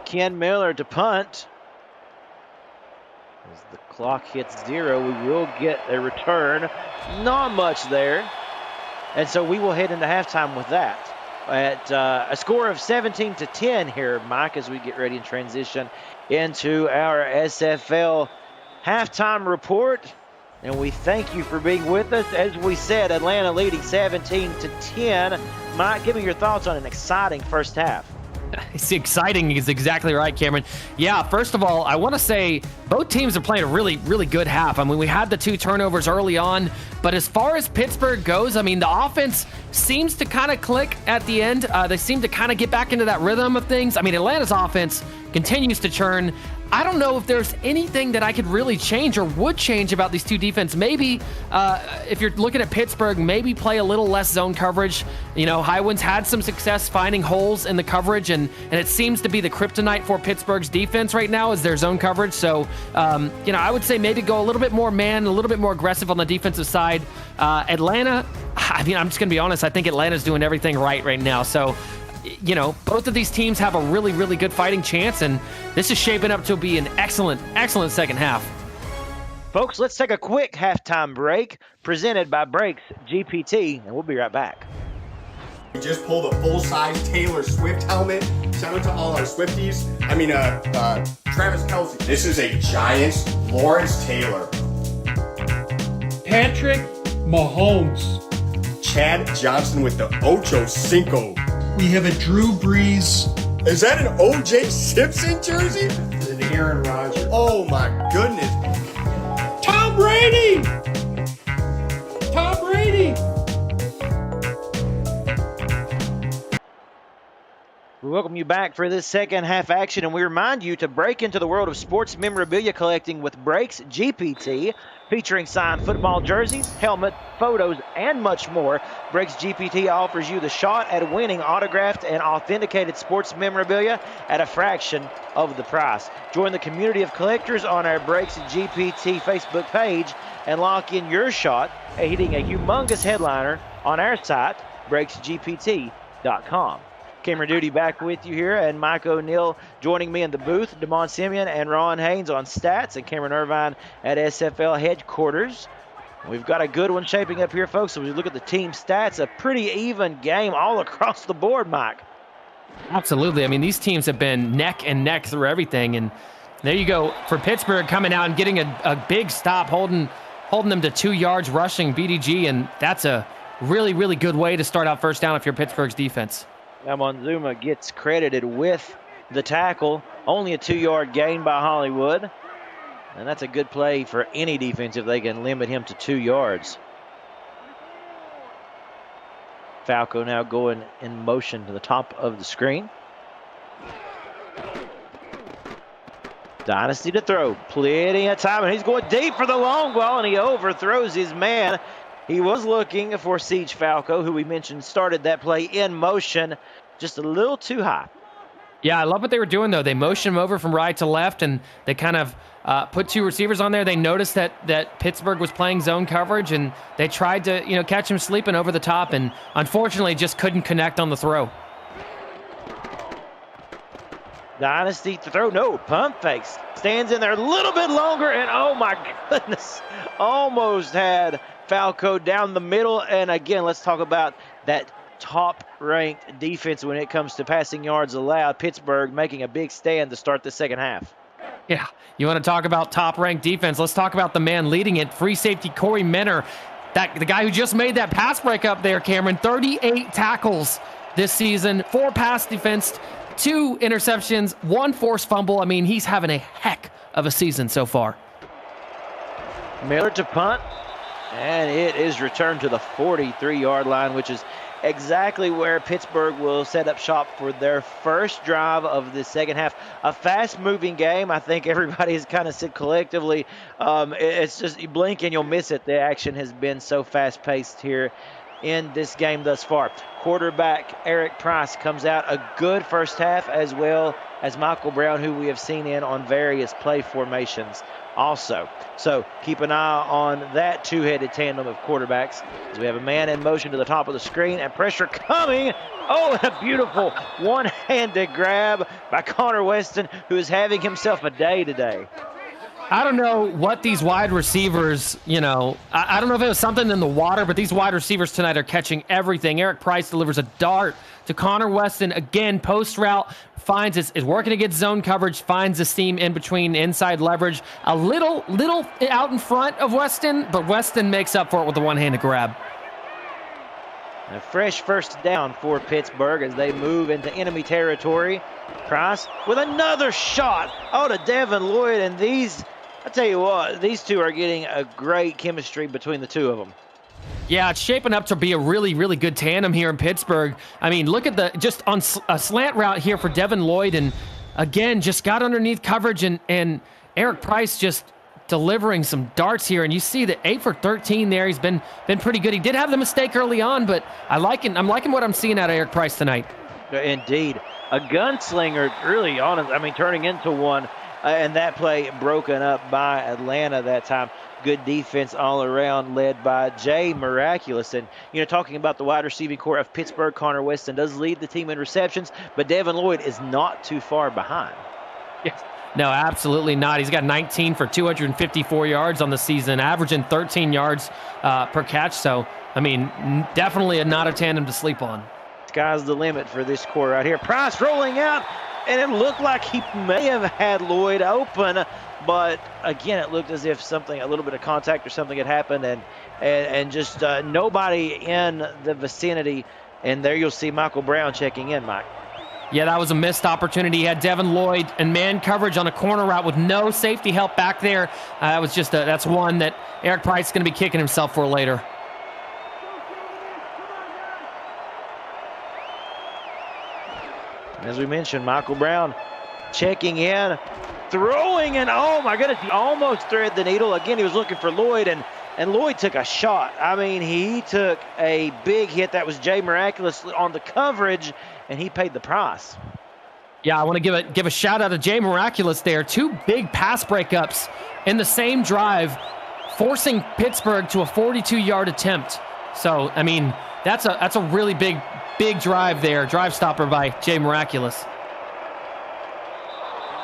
[SPEAKER 1] Ken Miller to punt. As the clock hits 0, we will get a return. Not much there. And so we will head into halftime with that. At a score of 17-10 here, Mike, as we get ready and transition into our SFL halftime report. And we thank you for being with us. As we said, Atlanta leading 17-10. Mike, give me your thoughts on an exciting first half.
[SPEAKER 2] It's exciting is exactly right, Cameron. Yeah, first of all, I want to say both teams are playing a really, really good half. I mean, we had the 2 turnovers early on, but as far as Pittsburgh goes, I mean, the offense seems to kind of click at the end. They seem to kind of get back into that rhythm of things. I mean, Atlanta's offense continues to churn. I don't know if there's anything that I could really change or would change about these two defense. Maybe if you're looking at Pittsburgh, maybe play a little less zone coverage. Highwind's had some success finding holes in the coverage, and it seems to be the kryptonite for Pittsburgh's defense right now is their zone coverage. So, I would say maybe go a little bit more man, a little bit more aggressive on the defensive side. Atlanta, I mean, I'm just going to be honest. I think Atlanta's doing everything right now. So, both of these teams have a really, really good fighting chance, and this is shaping up to be an excellent, excellent second half.
[SPEAKER 1] Folks, let's take a quick halftime break presented by Brakes GPT, and we'll be right back.
[SPEAKER 3] We just pulled a full-size Taylor Swift helmet. Shout out to all our Swifties. Travis Kelce. This is a Giants Lawrence Taylor.
[SPEAKER 4] Patrick Mahomes.
[SPEAKER 3] Chad Johnson with the Ocho Cinco.
[SPEAKER 4] We have a Drew Brees.
[SPEAKER 3] Is that an O.J. Simpson jersey?
[SPEAKER 4] An Aaron Rodgers.
[SPEAKER 3] Oh my goodness.
[SPEAKER 4] Tom Brady! Tom Brady!
[SPEAKER 1] We welcome you back for this second half action, and we remind you to break into the world of sports memorabilia collecting with Brakes GPT, featuring signed football jerseys, helmets, photos, and much more. Brakes GPT offers you the shot at winning autographed and authenticated sports memorabilia at a fraction of the price. Join the community of collectors on our Brakes GPT Facebook page and lock in your shot at hitting a humongous headliner on our site, brakesgpt.com. Cameron Duty back with you here, and Mike O'Neill joining me in the booth, Damon Simeon and Ron Haynes on stats, and Cameron Irvine at SFL headquarters. We've got a good one shaping up here, folks. So we look at the team stats, a pretty even game all across the board, Mike.
[SPEAKER 2] Absolutely. I mean, these teams have been neck and neck through everything, and there you go for Pittsburgh coming out and getting a big stop, holding them to 2 yards rushing BDG, and that's a really, really good way to start out first down if you're Pittsburgh's defense.
[SPEAKER 1] Now Monzuma gets credited with the tackle. Only a 2-yard gain by Hollywood. And that's a good play for any defense if they can limit him to 2 yards. Falco now going in motion to the top of the screen. Dynasty to throw. Plenty of time, and he's going deep for the long ball, and he overthrows his man. He was looking for Siege Falco, who we mentioned started that play in motion, just a little too high.
[SPEAKER 2] Yeah, I love what they were doing, though. They motioned him over from right to left, and they kind of put 2 receivers on there. They noticed that Pittsburgh was playing zone coverage, and they tried to catch him sleeping over the top, and unfortunately just couldn't connect on the throw.
[SPEAKER 1] Dynasty to throw. No, pump fakes. Stands in there a little bit longer, and oh my goodness, almost had Falco down the middle. And again, let's talk about that top-ranked defense when it comes to passing yards allowed. Pittsburgh making a big stand to start the second half.
[SPEAKER 2] Yeah, you want to talk about top-ranked defense? Let's talk about the man leading it, free safety Corey Menner, the guy who just made that pass break up there, Cameron. 38 tackles this season, 4 pass defense, 2 interceptions, 1 forced fumble. I mean, he's having a heck of a season so far.
[SPEAKER 1] Miller to punt, and it is returned to the 43-yard line, which is exactly where Pittsburgh will set up shop for their first drive of the second half. A fast-moving game. I think everybody has kind of said collectively, it's just you blink and you'll miss it. The action has been so fast-paced here in this game thus far. Quarterback Eric Price comes out a good first half, as well as Michael Brown, who we have seen in on various play formations also. So keep an eye on that two-headed tandem of quarterbacks as we have a man in motion to the top of the screen and pressure coming. Oh, and a beautiful one-handed grab by Connor Weston, who is having himself a day today.
[SPEAKER 2] I don't know what these wide receivers, I don't know if it was something in the water, but these wide receivers tonight are catching everything. Eric Price delivers a dart to Connor Weston. Again, post route, finds is working against zone coverage, finds the seam in between inside leverage. A little out in front of Weston, but Weston makes up for it with the one-handed grab.
[SPEAKER 1] A fresh first down for Pittsburgh as they move into enemy territory. Price with another shot. Oh, to Devin Lloyd, and I tell you what, these two are getting a great chemistry between the two of them.
[SPEAKER 2] Yeah, it's shaping up to be a really, really good tandem here in Pittsburgh. I mean, look at just on a slant route here for Devin Lloyd, and again, just got underneath coverage, and Eric Price just delivering some darts here, and you see that 8 for 13 there. He's been pretty good. He did have the mistake early on, but I'm liking what I'm seeing out of Eric Price tonight.
[SPEAKER 1] Indeed, a gunslinger, really honest. I mean, turning into one. And that play broken up by Atlanta that time. Good defense all around, led by Jay Miraculous. And, talking about the wide receiving core of Pittsburgh, Connor Weston does lead the team in receptions, but Devin Lloyd is not too far behind.
[SPEAKER 2] Yes. No, absolutely not. He's got 19 for 254 yards on the season, averaging 13 yards per catch. So, I mean, definitely not a tandem to sleep on.
[SPEAKER 1] Sky's the limit for this core right here. Price rolling out. And it looked like he may have had Lloyd open, but again, it looked as if a little bit of contact or something had happened, and just nobody in the vicinity. And there you'll see Michael Brown checking in, Mike.
[SPEAKER 2] Yeah, that was a missed opportunity. He had Devin Lloyd and man coverage on a corner route with no safety help back there. That's one that Eric Price is going to be kicking himself for later.
[SPEAKER 1] As we mentioned, Michael Brown checking in, throwing, and oh my goodness, he almost threaded the needle. Again, he was looking for Lloyd, and Lloyd took a shot. I mean, he took a big hit. That was Jay Miraculous on the coverage, and he paid the price.
[SPEAKER 2] Yeah, I want to give a shout out to Jay Miraculous there. 2 big pass breakups in the same drive, forcing Pittsburgh to a 42-yard attempt. So, I mean, that's a really big drive there. Drive stopper by Jay Miraculous.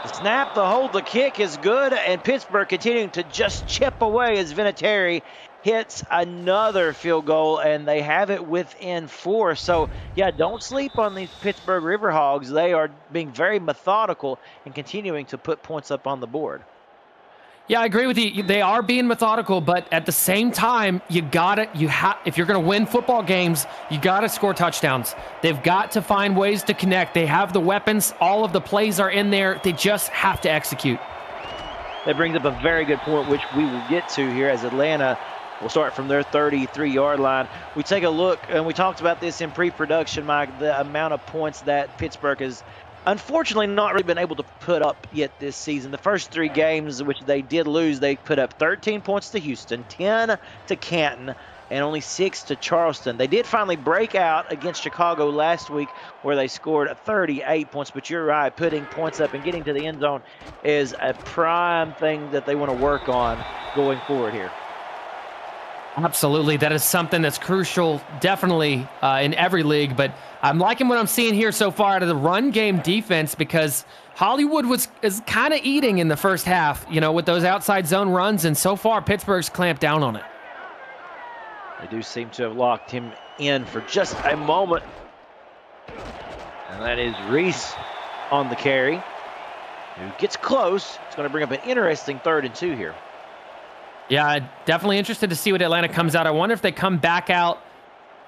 [SPEAKER 1] The snap, the hold, the kick is good, and Pittsburgh continuing to just chip away as Vinatieri hits another field goal, and they have it within 4. So, yeah, don't sleep on these Pittsburgh Riverhogs. They are being very methodical and continuing to put points up on the board.
[SPEAKER 2] Yeah, I agree with you. They are being methodical, but at the same time, if you're going to win football games, you got to score touchdowns. They've got to find ways to connect. They have the weapons. All of the plays are in there. They just have to execute.
[SPEAKER 1] That brings up a very good point, which we will get to here as Atlanta will start from their 33-yard line. We take a look, and we talked about this in pre-production, Mike, the amount of points that Pittsburgh has unfortunately not really been able to put up yet this season. The first 3 games, which they did lose, they put up 13 points to Houston, 10 to Canton, and only 6 to Charleston. They did finally break out against Chicago last week where they scored 38 points, but you're right, putting points up and getting to the end zone is a prime thing that they want to work on going forward here.
[SPEAKER 2] Absolutely. That is something that's crucial, definitely in every league. But I'm liking what I'm seeing here so far out of the run game defense, because Hollywood is kind of eating in the first half, with those outside zone runs. And so far, Pittsburgh's clamped down on it.
[SPEAKER 1] They do seem to have locked him in for just a moment. And that is Reese on the carry, who gets close. It's going to bring up an interesting 3rd and 2 here.
[SPEAKER 2] Yeah, definitely interested to see what Atlanta comes out. I wonder if they come back out.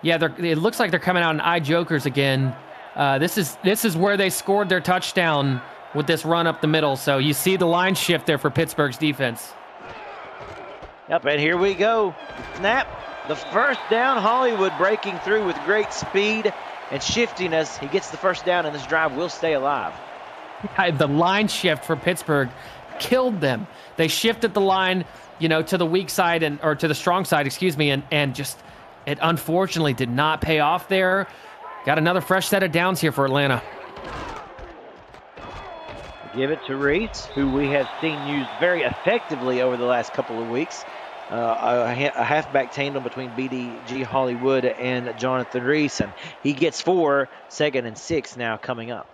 [SPEAKER 2] Yeah, it looks like they're coming out in eye jokers again. This is where they scored their touchdown with this run up the middle. So you see the line shift there for Pittsburgh's defense.
[SPEAKER 1] Yep, and here we go. Snap, the first down. Hollywood breaking through with great speed and shiftiness. He gets the first down, and this drive will stay alive.
[SPEAKER 2] The line shift for Pittsburgh killed them. They shifted the line, to the weak side or to the strong side, and just it unfortunately did not pay off there. Got another fresh set of downs here for Atlanta.
[SPEAKER 1] Give it to Reese, who we have seen used very effectively over the last couple of weeks. A halfback tandem between BDG Hollywood and Jonathan Reese, and he gets 4, 2nd and 6 now coming up.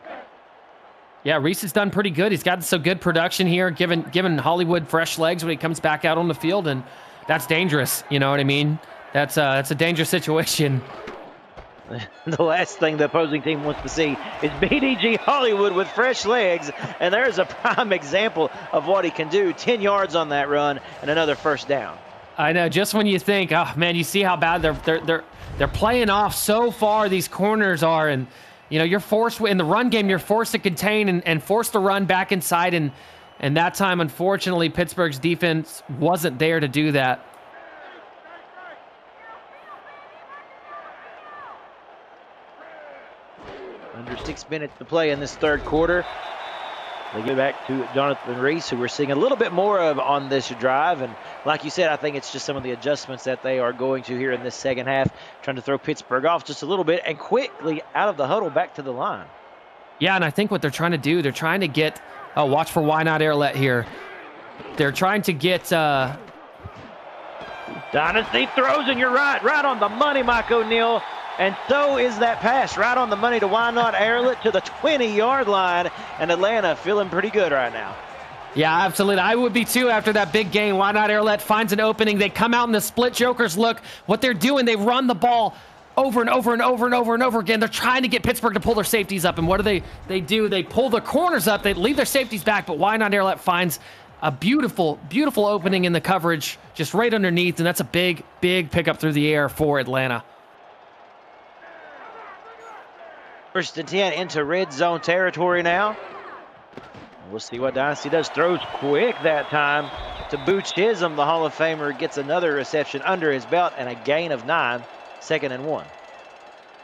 [SPEAKER 2] Yeah, Reese has done pretty good. He's gotten some good production here, given Hollywood fresh legs when he comes back out on the field, and that's dangerous. You know what I mean? That's a dangerous situation.
[SPEAKER 1] The last thing the opposing team wants to see is BDG Hollywood with fresh legs, and there's a prime example of what he can do. 10 yards on that run and another first down.
[SPEAKER 2] I know. Just when you think, oh man, you see how bad they're playing off so far. These corners are, and you know you're forced in the run game. You're forced to contain and force the run back inside, and that time, unfortunately, Pittsburgh's defense wasn't there to do that.
[SPEAKER 1] Under 6 minutes to play in this third quarter. They give it back to Jonathan Reese, who we're seeing a little bit more of on this drive. And like you said, I think it's just some of the adjustments that they are going to here in this second half, trying to throw Pittsburgh off just a little bit and quickly out of the huddle back to the line.
[SPEAKER 2] Yeah, and I think what they're trying to do, they're trying to get, watch for Why Not Airlet here. They're trying to get...
[SPEAKER 1] Dynasty throws, and you're right on the money, Mike O'Neill. And so is that pass right on the money to Why Not Airlet to the 20-yard line. And Atlanta feeling pretty good right now.
[SPEAKER 2] Yeah, absolutely. I would be too after that big game. Why Not Airlet finds an opening. They come out in the split jokers look. What they're doing, they run the ball over and over and over and over and over again. They're trying to get Pittsburgh to pull their safeties up. And what do? They do? They pull the corners up. They leave their safeties back. But Why Not Airlet finds a beautiful, beautiful opening in the coverage just right underneath. And that's a big, big pickup through the air for Atlanta.
[SPEAKER 1] 1st and 10 into red zone territory now. We'll see what Dynasty does. Throws quick that time to Booch Chisholm. The Hall of Famer gets another reception under his belt and a gain of 9, 2nd and 1.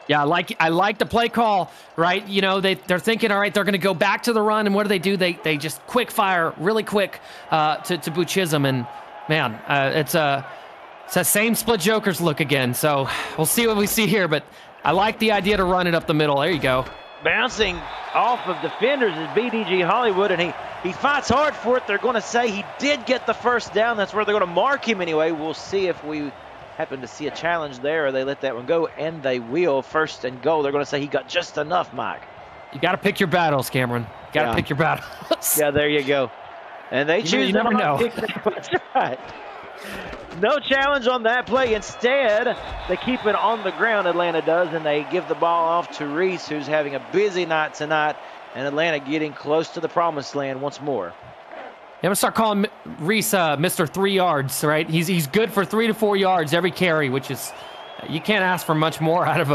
[SPEAKER 2] Yeah, I like the play call, right? You know, they're thinking, all right, they're going to go back to the run, and what do? They just quick fire really quick to Booch Chisholm, and man, it's the same split jokers look again. So we'll see what we see here, but I like the idea to run it up the middle. There you go.
[SPEAKER 1] Bouncing off of defenders is BDG Hollywood, and he fights hard for it. They're going to say he did get the first down. That's where they're going to mark him anyway. We'll see if we happen to see a challenge there or they let that one go, and they will. 1st and goal. They're going to say he got just enough, Mike.
[SPEAKER 2] You got to pick your battles, Cameron. Got to pick your battles.
[SPEAKER 1] Yeah, there you go. And they choose.
[SPEAKER 2] You never know.
[SPEAKER 1] That's right. No challenge on that play. Instead, they keep it on the ground, Atlanta does, and they give the ball off to Reese, who's having a busy night tonight, and Atlanta getting close to the promised land once more.
[SPEAKER 2] I'm going to start calling Reese Mr. 3 yards, right? He's good for 3 to 4 yards every carry, which is, you can't ask for much more out of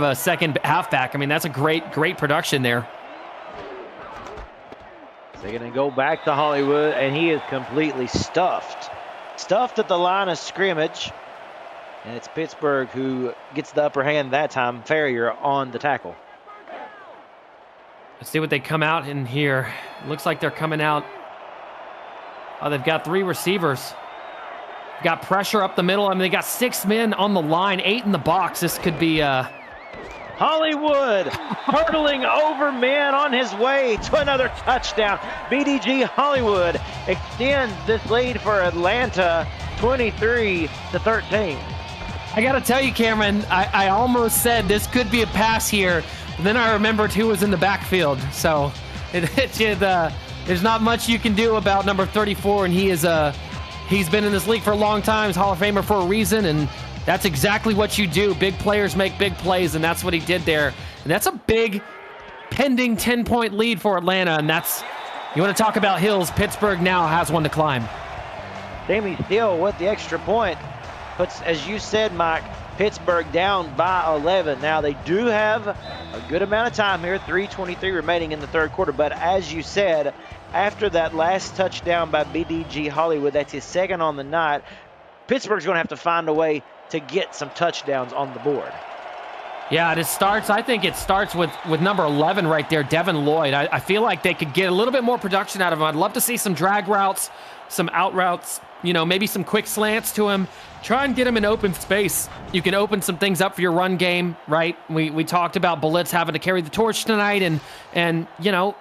[SPEAKER 2] a second halfback. I mean, that's a great production there.
[SPEAKER 1] They're going to go back to Hollywood, and he is completely stuffed. Stuffed at the line of scrimmage, and it's Pittsburgh who gets the upper hand that time. Farrier on the tackle.
[SPEAKER 2] Let's see what they come out in here. Looks like they're coming out. Oh, they've got 3 receivers. Got pressure up the middle. I mean, they got 6 men on the line, 8 in the box. This could be
[SPEAKER 1] Hollywood hurdling over men on his way to another touchdown. BDG Hollywood extends this lead for Atlanta 23-13.
[SPEAKER 2] I got to tell you, Cameron, I almost said this could be a pass here. But then I remembered who was in the backfield. So there's not much you can do about number 34, and he's been in this league for a long time. He's Hall of Famer for a reason, and that's exactly what you do. Big players make big plays, and that's what he did there. And that's a big pending 10-point lead for Atlanta, and that's, you want to talk about hills, Pittsburgh now has one to climb.
[SPEAKER 1] Damie Steele with the extra point puts, as you said, Mike, Pittsburgh down by 11. Now they do have a good amount of time here, 3:23 remaining in the third quarter, but as you said, after that last touchdown by BDG Hollywood, that's his 2nd on the night, Pittsburgh's going to have to find a way to get some touchdowns on the board.
[SPEAKER 2] Yeah, I think it starts with number 11 right there, Devin Lloyd. I feel like they could get a little bit more production out of him. I'd love to see some drag routes, some out routes, you know, maybe some quick slants to him. Try and get him in open space. You can open some things up for your run game, right? We talked about Blitz having to carry the torch tonight, and you know,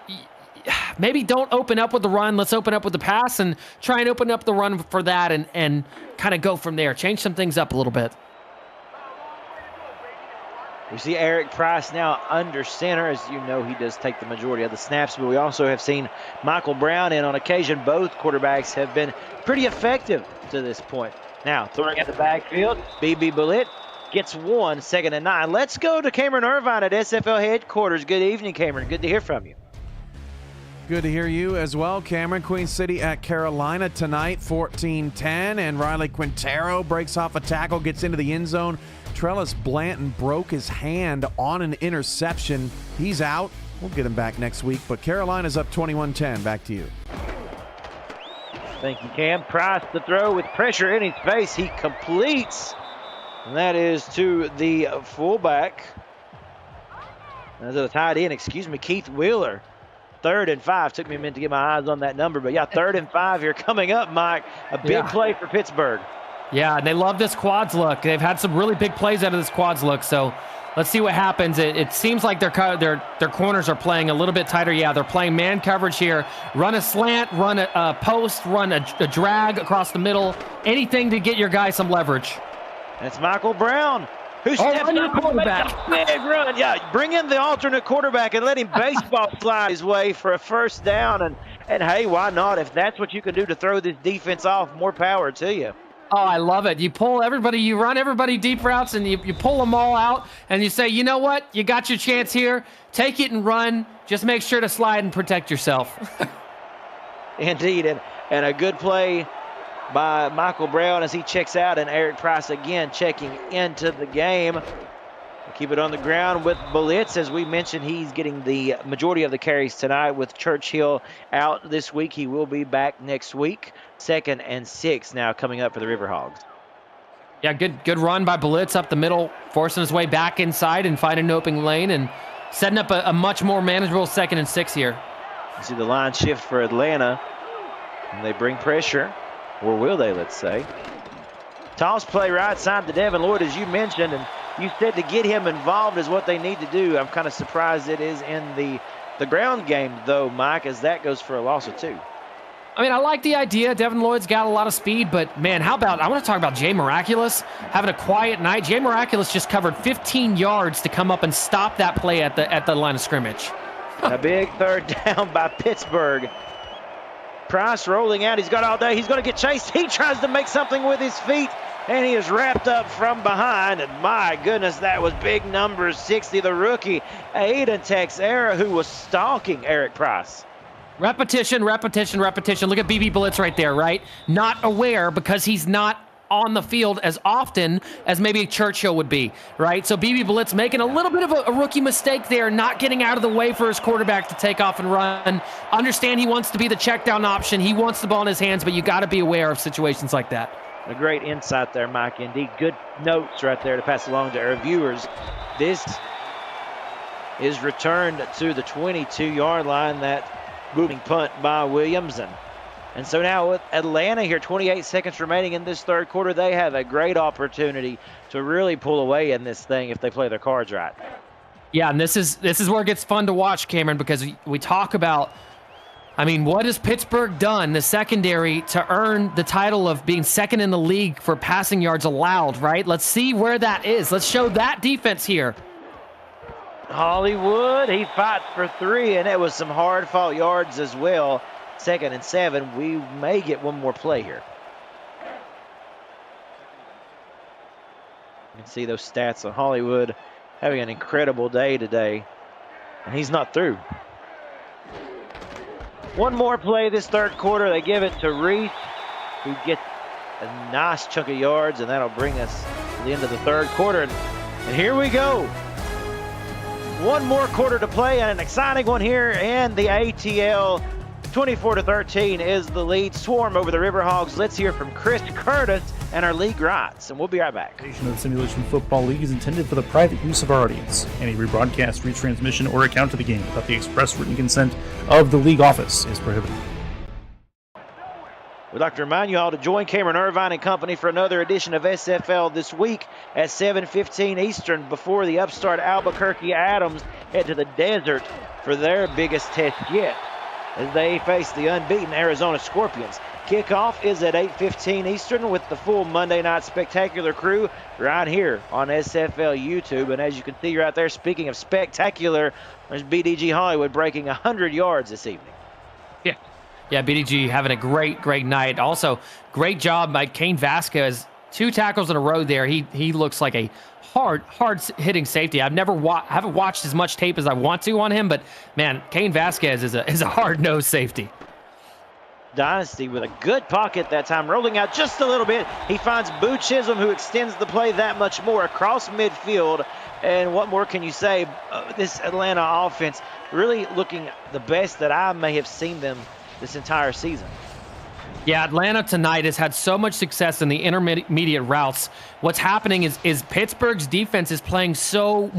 [SPEAKER 2] maybe don't open up with the run. Let's open up with the pass and try and open up the run for that and kind of go from there. Change some things up a little bit.
[SPEAKER 1] We see Eric Price now under center. As you know, he does take the majority of the snaps, but we also have seen Michael Brown, and on occasion, both quarterbacks have been pretty effective to this point. Now, throwing at the backfield, BB Bullitt gets 1, 2nd and 9. Let's go to Cameron Irvine at SFL headquarters. Good evening, Cameron. Good to hear from you.
[SPEAKER 5] Good to hear you as well, Cameron. Queen City at Carolina tonight, 14-10, and Riley Quintero breaks off a tackle, gets into the end zone. Trellis Blanton broke his hand on an interception. He's out. We'll get him back next week, but Carolina's up 21-10. Back to you.
[SPEAKER 1] Thank you, Cam. Price the throw with pressure in his face. He completes, and that is to the fullback. The tight end, Keith Wheeler. 3rd and 5. Took me a minute to get my eyes on that number, but yeah, 3rd and 5 here coming up, Mike. A big play for Pittsburgh.
[SPEAKER 2] Yeah, and they love this quads look. They've had some really big plays out of this quads look, so let's see what happens. It seems like their corners are playing a little bit tighter. Yeah, they're playing man coverage here. Run a slant, run a post, run a drag across the middle. Anything to get your guy some leverage.
[SPEAKER 1] And it's Michael Brown who steps
[SPEAKER 2] on your
[SPEAKER 1] up
[SPEAKER 2] quarterback.
[SPEAKER 1] Big run. Yeah, bring in the alternate quarterback and let him baseball slide his way for a first down. And hey, why not? If that's what you can do to throw this defense off, more power to you.
[SPEAKER 2] Oh, I love it. You pull everybody, you run everybody deep routes, and you pull them all out, and you say, you know what? You got your chance here. Take it and run. Just make sure to slide and protect yourself.
[SPEAKER 1] Indeed, and a good play by Michael Brown as he checks out, and Eric Price again checking into the game. Keep it on the ground with Blitz. As we mentioned, he's getting the majority of the carries tonight with Churchill out this week. He will be back next week. 2nd and 6 now coming up for the Riverhogs.
[SPEAKER 2] Yeah, good run by Blitz up the middle, forcing his way back inside and finding an open lane and setting up a much more manageable 2nd and 6 here.
[SPEAKER 1] You see the line shift for Atlanta, and they bring pressure, or will they, let's say. Toss play right side to Devin Lloyd, as you mentioned, and you said to get him involved is what they need to do. I'm kind of surprised it is in the ground game, though, Mike, as that goes for a loss of 2.
[SPEAKER 2] I mean, I like the idea. Devin Lloyd's got a lot of speed, but, man, how about – I want to talk about Jay Miraculous having a quiet night. Jay Miraculous just covered 15 yards to come up and stop that play at the line of scrimmage.
[SPEAKER 1] A big 3rd down by Pittsburgh. Price rolling out. He's got all day. He's going to get chased. He tries to make something with his feet, and he is wrapped up from behind. And, my goodness, that was big numbers. 60, the rookie, Aiden Texera, who was stalking Eric Price.
[SPEAKER 2] Repetition, repetition, repetition. Look at BB Blitz right there, right? Not aware because he's not on the field as often as maybe Churchill would be, right? So BB Blitz making a little bit of a rookie mistake there, not getting out of the way for his quarterback to take off and run. Understand he wants to be the check down option. He wants the ball in his hands, but you got to be aware of situations like that.
[SPEAKER 1] A great insight there, Mike. Indeed, good notes right there to pass along to our viewers. This is returned to the 22-yard line, that moving punt by Williams. And so now with Atlanta here, 28 seconds remaining in this 3rd quarter, they have a great opportunity to really pull away in this thing if they play their cards right.
[SPEAKER 2] Yeah, and this is where it gets fun to watch, Cameron, because we talk about, I mean, what has Pittsburgh done, the secondary, to earn the title of being 2nd in the league for passing yards allowed, right? Let's see where that is. Let's show that defense here.
[SPEAKER 1] Hollywood, he fights for 3, and it was some hard-fought yards as well. 2nd and 7. We may get one more play here. You can see those stats on Hollywood having an incredible day today, and he's not through. One more play this 3rd quarter. They give it to Reese, who gets a nice chunk of yards, and that'll bring us to the end of the 3rd quarter. And here we go. One more quarter to play, and an exciting one here, and the ATL 24-13 is the lead. Swarm over the Riverhogs. Let's hear from Chris Curtis and our league rights, and we'll be right back.
[SPEAKER 6] The Simulation Football League is intended for the private use of our audience. Any rebroadcast, retransmission, or account of the game without the express written consent of the league office is prohibited.
[SPEAKER 1] We'd like to remind you all to join Cameron Irvine and company for another edition of SFL this week at 7:15 Eastern before the upstart Albuquerque Adams head to the desert for their biggest test yet as they face the unbeaten Arizona Scorpions. Kickoff is at 8:15 Eastern with the full Monday Night Spectacular crew right here on SFL YouTube. And as you can see right there, speaking of spectacular, there's BDG Hollywood breaking 100 yards this evening.
[SPEAKER 2] Yeah, BDG having a great night. Also, great job by Kane Vasquez. 2 tackles in a row there. He looks like a hard hitting safety. Haven't watched as much tape as I want to on him, but man, Kane Vasquez is a hard-nosed safety.
[SPEAKER 1] Dynasty with a good pocket that time, rolling out just a little bit. He finds Boo Chisholm, who extends the play that much more across midfield. And what more can you say? This Atlanta offense really looking the best that I may have seen them this entire season.
[SPEAKER 2] Yeah, Atlanta tonight has had so much success in the intermediate routes. What's happening is Pittsburgh's defense is playing so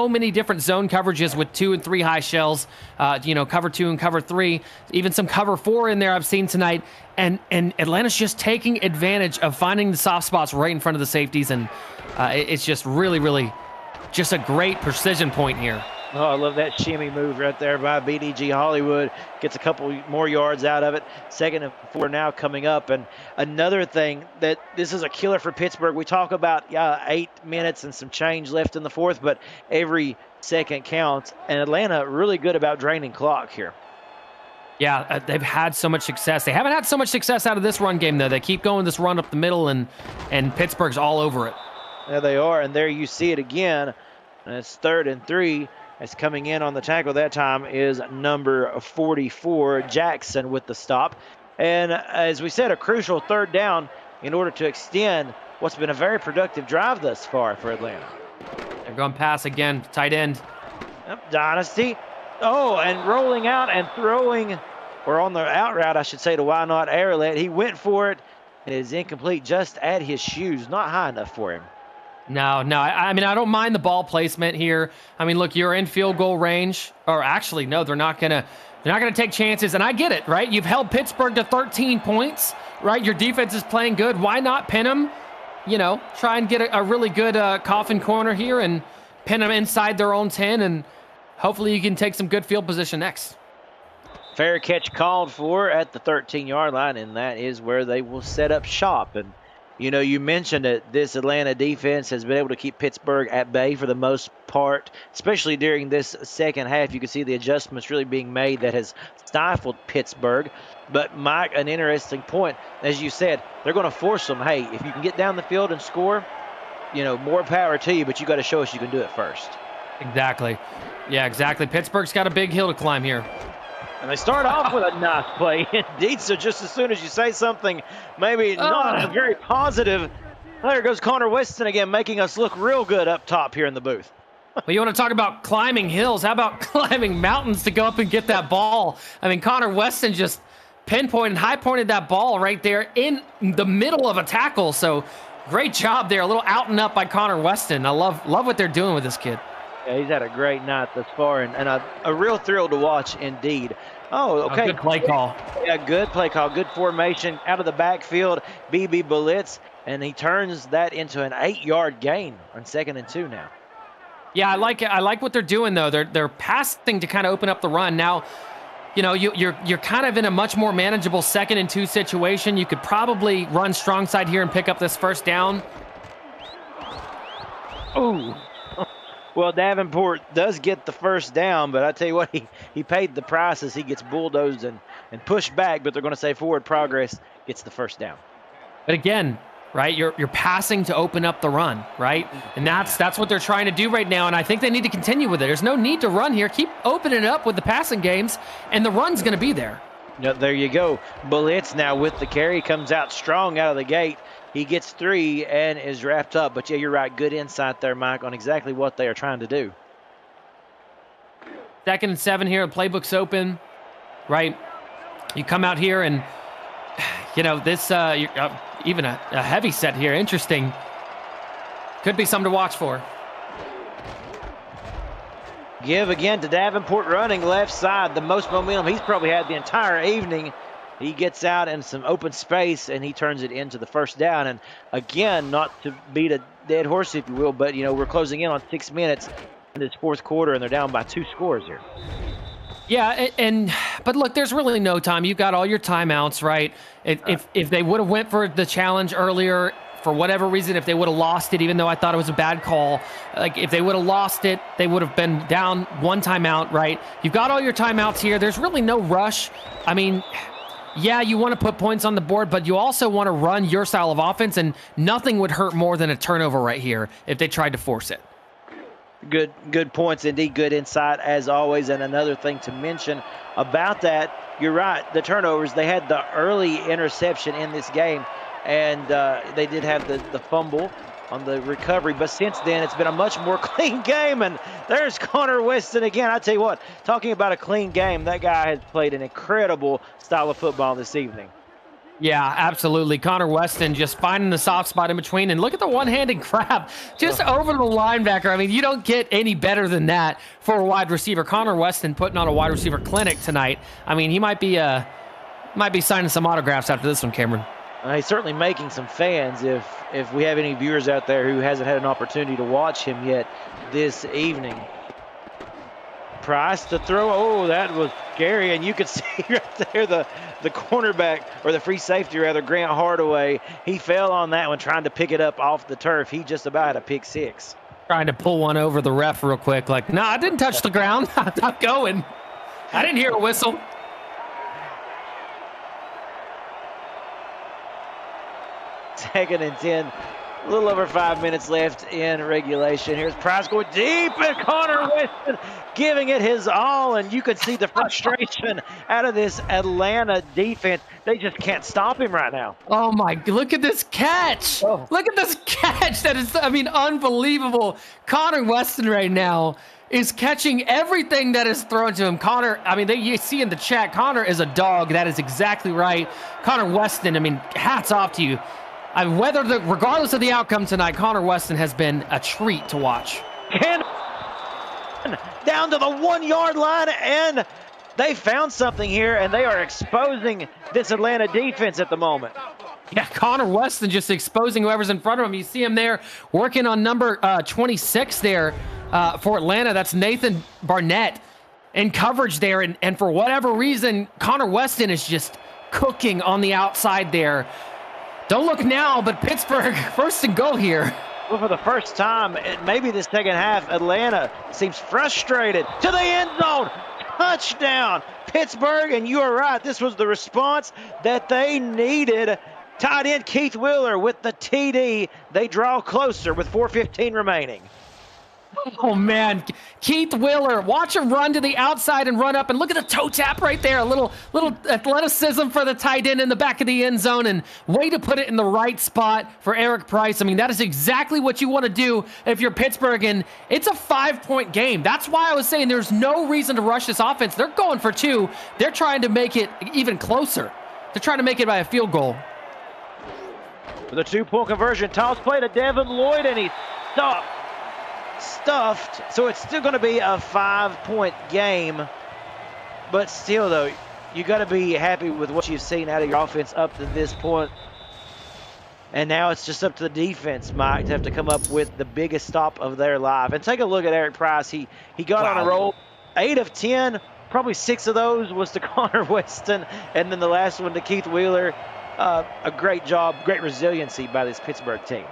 [SPEAKER 2] many different zone coverages with 2 and 3 high shells, cover 2 and cover 3, even some cover 4 in there I've seen tonight. And Atlanta's just taking advantage of finding the soft spots right in front of the safeties, and it's just really just a great precision point here.
[SPEAKER 1] Oh, I love that shimmy move right there by BDG Hollywood. Gets a couple more yards out of it. 2nd and 4 now coming up. And another thing, that this is a killer for Pittsburgh. We talk about 8 minutes and some change left in the 4th, but every second counts. And Atlanta really good about draining clock here.
[SPEAKER 2] Yeah, they've had so much success. They haven't had so much success out of this run game, though. They keep going this run up the middle, and Pittsburgh's all over it.
[SPEAKER 1] There they are, and there you see it again. And it's 3rd and 3. As coming in on the tackle that time is number 44, Jackson, with the stop. And as we said, a crucial 3rd down in order to extend what's been a very productive drive thus far for Atlanta.
[SPEAKER 2] They're going pass again, tight end.
[SPEAKER 1] Yep, Dynasty. Oh, and rolling out and throwing, or on the out route, I should say, to Why Not Arrowlet. He went for it. It is incomplete, just at his shoes. Not high enough for him.
[SPEAKER 2] No. I mean, I don't mind the ball placement here. I mean, look, you're in field goal range. Or actually, no, they're not gonna take chances. And I get it, right? You've held Pittsburgh to 13 points, right? Your defense is playing good. Why not pin them? Try and get a really good coffin corner here and pin them inside their own 10, and hopefully you can take some good field position next.
[SPEAKER 1] Fair catch called for at the 13-yard line, and that is where they will set up shop. And you mentioned that this Atlanta defense has been able to keep Pittsburgh at bay for the most part, especially during this second half. You can see the adjustments really being made that has stifled Pittsburgh. But, Mike, an interesting point. As you said, they're going to force them. Hey, if you can get down the field and score, more power to you, but you got to show us you can do it first.
[SPEAKER 2] Exactly. Yeah, exactly. Pittsburgh's got a big hill to climb here.
[SPEAKER 1] And they start off with a nice play indeed. So just as soon as you say something maybe not very positive, there goes Connor Weston again, making us look real good up top here in the booth.
[SPEAKER 2] Well, you want to talk about climbing hills? How about climbing mountains to go up and get that ball? I mean, Connor Weston just pinpointed, high-pointed that ball right there in the middle of a tackle. So great job there. A little out and up by Connor Weston. I love what they're doing with this kid.
[SPEAKER 1] Yeah, he's had a great night thus far, and a real thrill to watch indeed. Oh, okay.
[SPEAKER 2] Good play call.
[SPEAKER 1] Yeah, good play call. Good formation out of the backfield. BB Blitz, and he turns that into an 8-yard gain on 2nd and 2 now.
[SPEAKER 2] Yeah, I like it. I like what they're doing though. They're passing to kind of open up the run. Now, you're kind of in a much more manageable 2nd and 2 situation. You could probably run strong side here and pick up this 1st down.
[SPEAKER 1] Ooh. Well, Davenport does get the 1st down, but I tell you what, he paid the price as he gets bulldozed and pushed back, but they're going to say forward progress gets the 1st down.
[SPEAKER 2] But again, right, you're passing to open up the run, right? And that's what they're trying to do right now, and I think they need to continue with it. There's no need to run here. Keep opening it up with the passing games, and the run's going to be there.
[SPEAKER 1] Yeah, there you go. Blitz now with the carry, comes out strong out of the gate. He gets 3 and is wrapped up. But, yeah, you're right. Good insight there, Mike, on exactly what they are trying to do.
[SPEAKER 2] 2nd and 7 here. The playbook's open, right? You come out here and, this even a heavy set here. Interesting. Could be something to watch for.
[SPEAKER 1] Give again to Davenport running left side. The most momentum he's probably had the entire evening. He gets out in some open space, and he turns it into the first down. And again, not to beat a dead horse, if you will, but, we're closing in on 6 minutes in this fourth quarter, and they're down by 2 scores here.
[SPEAKER 2] Yeah, but look, there's really no time. You've got all your timeouts, right? If they would have went for the challenge earlier, for whatever reason, if they would have lost it, even though I thought it was a bad call, like if they would have lost it, they would have been down 1 timeout, right? You've got all your timeouts here. There's really no rush. I mean, yeah, you want to put points on the board, but you also want to run your style of offense, and nothing would hurt more than a turnover right here if they tried to force it.
[SPEAKER 1] Good points, indeed. Good insight as always. And another thing to mention about that, you're right, the turnovers, they had the early interception in this game, and they did have the fumble on the recovery. But since then, it's been a much more clean game. And there's Connor Weston again. I tell you what, talking about a clean game, that guy has played an incredible style of football this evening.
[SPEAKER 2] Yeah, absolutely. Connor Weston just finding the soft spot in between. And look at the one-handed grab just over the linebacker. I mean, you don't get any better than that for a wide receiver. Connor Weston putting on a wide receiver clinic tonight. I mean, he might be signing some autographs after this one, Cameron.
[SPEAKER 1] He's certainly making some fans if we have any viewers out there who hasn't had an opportunity to watch him yet this evening. Price to throw. Oh, that was scary. And you could see right there the cornerback, or the free safety rather, Grant Hardaway. He fell on that one trying to pick it up off the turf. He just about had a pick 6.
[SPEAKER 2] Trying to pull one over the ref real quick. Like, nah, I didn't touch the ground. I'm going. I didn't hear a whistle.
[SPEAKER 1] Second and 10. A little over 5 minutes left in regulation. Here's Price going deep, and Connor Weston giving it his all, and you can see the frustration out of this Atlanta defense. They just can't stop him right now.
[SPEAKER 2] Oh my, look at this catch.
[SPEAKER 1] Oh.
[SPEAKER 2] Look at this catch. That is, I mean, unbelievable. Connor Weston right now is catching everything that is thrown to him. Connor, I mean, you see in the chat, Connor is a dog. That is exactly right. Connor Weston, I mean, hats off to you. I mean, regardless of the outcome tonight, Connor Weston has been a treat to watch.
[SPEAKER 1] Down to the 1-yard line, and they found something here, and they are exposing this Atlanta defense at the moment.
[SPEAKER 2] Yeah, Connor Weston just exposing whoever's in front of him. You see him there working on number 26 there for Atlanta. That's Nathan Barnett in coverage there, and for whatever reason, Connor Weston is just cooking on the outside there. Don't look now, but Pittsburgh first and goal here.
[SPEAKER 1] Well, for the first time, maybe the second half, Atlanta seems frustrated. To the end zone. Touchdown, Pittsburgh. And you are right. This was the response that they needed. Tight end Keith Wheeler with the TD. They draw closer with 4:15 remaining.
[SPEAKER 2] Oh, man. Keith Wheeler, watch him run to the outside and run up. And look at the toe tap right there. A little athleticism for the tight end in the back of the end zone. And way to put it in the right spot for Eric Price. I mean, that is exactly what you want to do if you're Pittsburgh. And it's a 5-point game. That's why I was saying there's no reason to rush this offense. They're going for 2. They're trying to make it even closer. They're trying to make it by a field goal.
[SPEAKER 1] For the 2-point conversion, toss play to Devin Lloyd, and he's stuffed, so it's still going to be a 5-point game. But still, though, you got to be happy with what you've seen out of your offense up to this point. And now it's just up to the defense, Mike, to have to come up with the biggest stop of their life. And take a look at Eric Price. He got on a roll, 8 of 10, probably 6 of those was to Connor Weston, and then the last one to Keith Wheeler. A great job, great resiliency by this Pittsburgh team.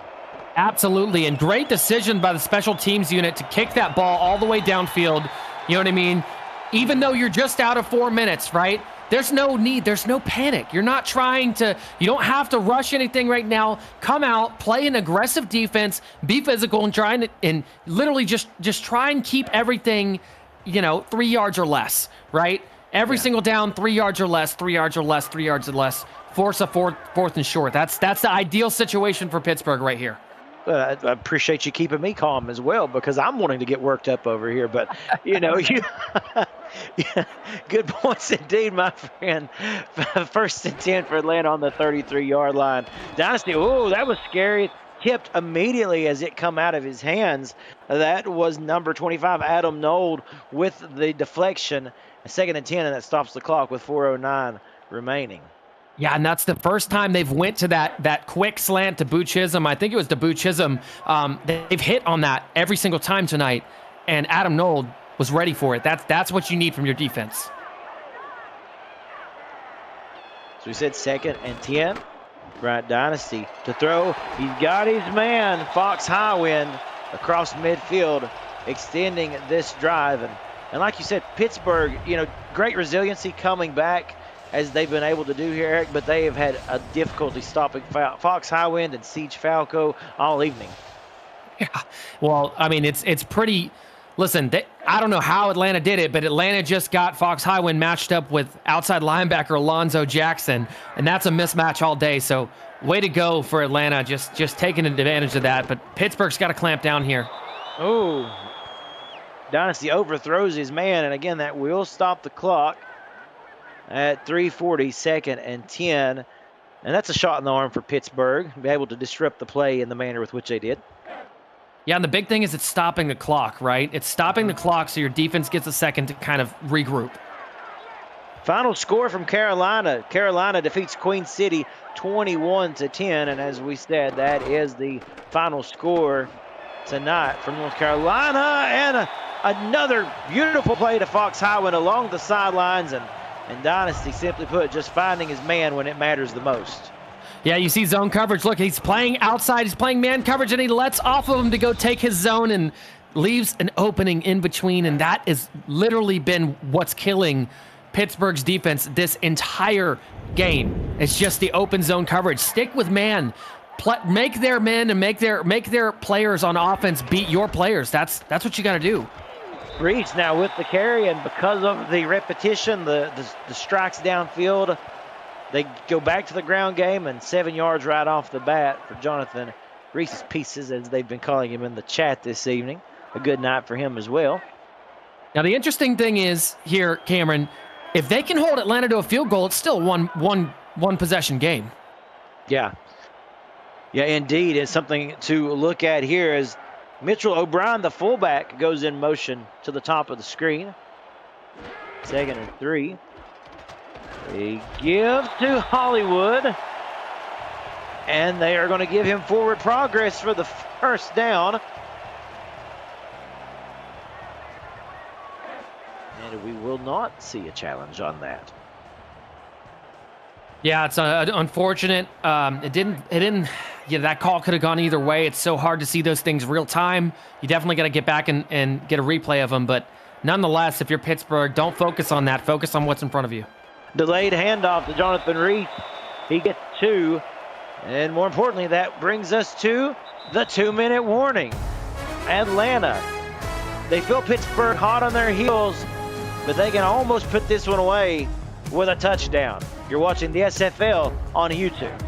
[SPEAKER 2] Absolutely, and great decision by the special teams unit to kick that ball all the way downfield. You know what I mean? Even though you're just out of 4 minutes, right? There's no need. There's no panic. You're not trying to, you don't have to rush anything right now. Come out, play an aggressive defense, be physical, and literally just try and keep everything, 3 yards or less, right? Every single down, 3 yards or less, 3 yards or less, 3 yards or less. Force a fourth and short. That's the ideal situation for Pittsburgh right here.
[SPEAKER 1] I appreciate you keeping me calm as well, because I'm wanting to get worked up over here. But, good points indeed, my friend. 1st and 10 for Atlanta on the 33-yard line. Dynasty, that was scary. Tipped immediately as it come out of his hands. That was number 25, Adam Nold, with the deflection. 2nd and 10, and that stops the clock with 4:09 remaining.
[SPEAKER 2] Yeah, and that's the first time they've went to that quick slant to Chisholm. I think it was to Chisholm. They've hit on that every single time tonight, and Adam Nold was ready for it. That's what you need from your defense.
[SPEAKER 1] So we said 2nd and 10. Bryant Dynasty to throw. He's got his man, Fox Highwind, across midfield, extending this drive. And like you said, Pittsburgh, great resiliency coming back as they've been able to do here, Eric, but they have had a difficulty stopping Fox Highwind and Siege Falco all evening.
[SPEAKER 2] Yeah, well, I mean, it's pretty. Listen, I don't know how Atlanta did it, but Atlanta just got Fox Highwind matched up with outside linebacker Alonzo Jackson, and that's a mismatch all day. So way to go for Atlanta, just taking advantage of that. But Pittsburgh's got to clamp down here.
[SPEAKER 1] Oh, Dynasty overthrows his man, and again, that will stop the clock at 3:40, 2nd and 10. And that's a shot in the arm for Pittsburgh, be able to disrupt the play in the manner with which they did.
[SPEAKER 2] Yeah, and the big thing is it's stopping the clock, right? It's stopping the clock so your defense gets a second to kind of regroup.
[SPEAKER 1] Final score from Carolina. Carolina defeats Queen City 21-10, and as we said, that is the final score tonight from North Carolina. And another beautiful play to Fox Highwind along the sidelines, and Dynasty, simply put, just finding his man when it matters the most.
[SPEAKER 2] Yeah, you see zone coverage. Look, he's playing outside. He's playing man coverage, and he lets off of him to go take his zone and leaves an opening in between. And that has literally been what's killing Pittsburgh's defense this entire game. It's just the open zone coverage. Stick with man. Make their men and make their players on offense beat your players. That's what you got to do.
[SPEAKER 1] Reeds now with the carry, and because of the repetition, the strikes downfield, they go back to the ground game, and 7 yards right off the bat for Jonathan Reese's Pieces, as they've been calling him in the chat this evening. A good night for him as well.
[SPEAKER 2] Now, the interesting thing is here, Cameron, if they can hold Atlanta to a field goal, it's still one possession game.
[SPEAKER 1] Yeah. Yeah, indeed. It's something to look at here as Mitchell O'Brien, the fullback, goes in motion to the top of the screen. 2nd and 3. They give to Hollywood, and they are going to give him forward progress for the first down. And we will not see a challenge on that.
[SPEAKER 2] Yeah, it's unfortunate. It didn't. Yeah, that call could have gone either way. It's so hard to see those things real time. You definitely got to get back and get a replay of them. But nonetheless, if you're Pittsburgh, don't focus on that. Focus on what's in front of you.
[SPEAKER 1] Delayed handoff to Jonathan Reese. He gets 2. And more importantly, that brings us to the 2-minute warning. Atlanta, they feel Pittsburgh hot on their heels, but they can almost put this one away with a touchdown. You're watching the SFL on YouTube.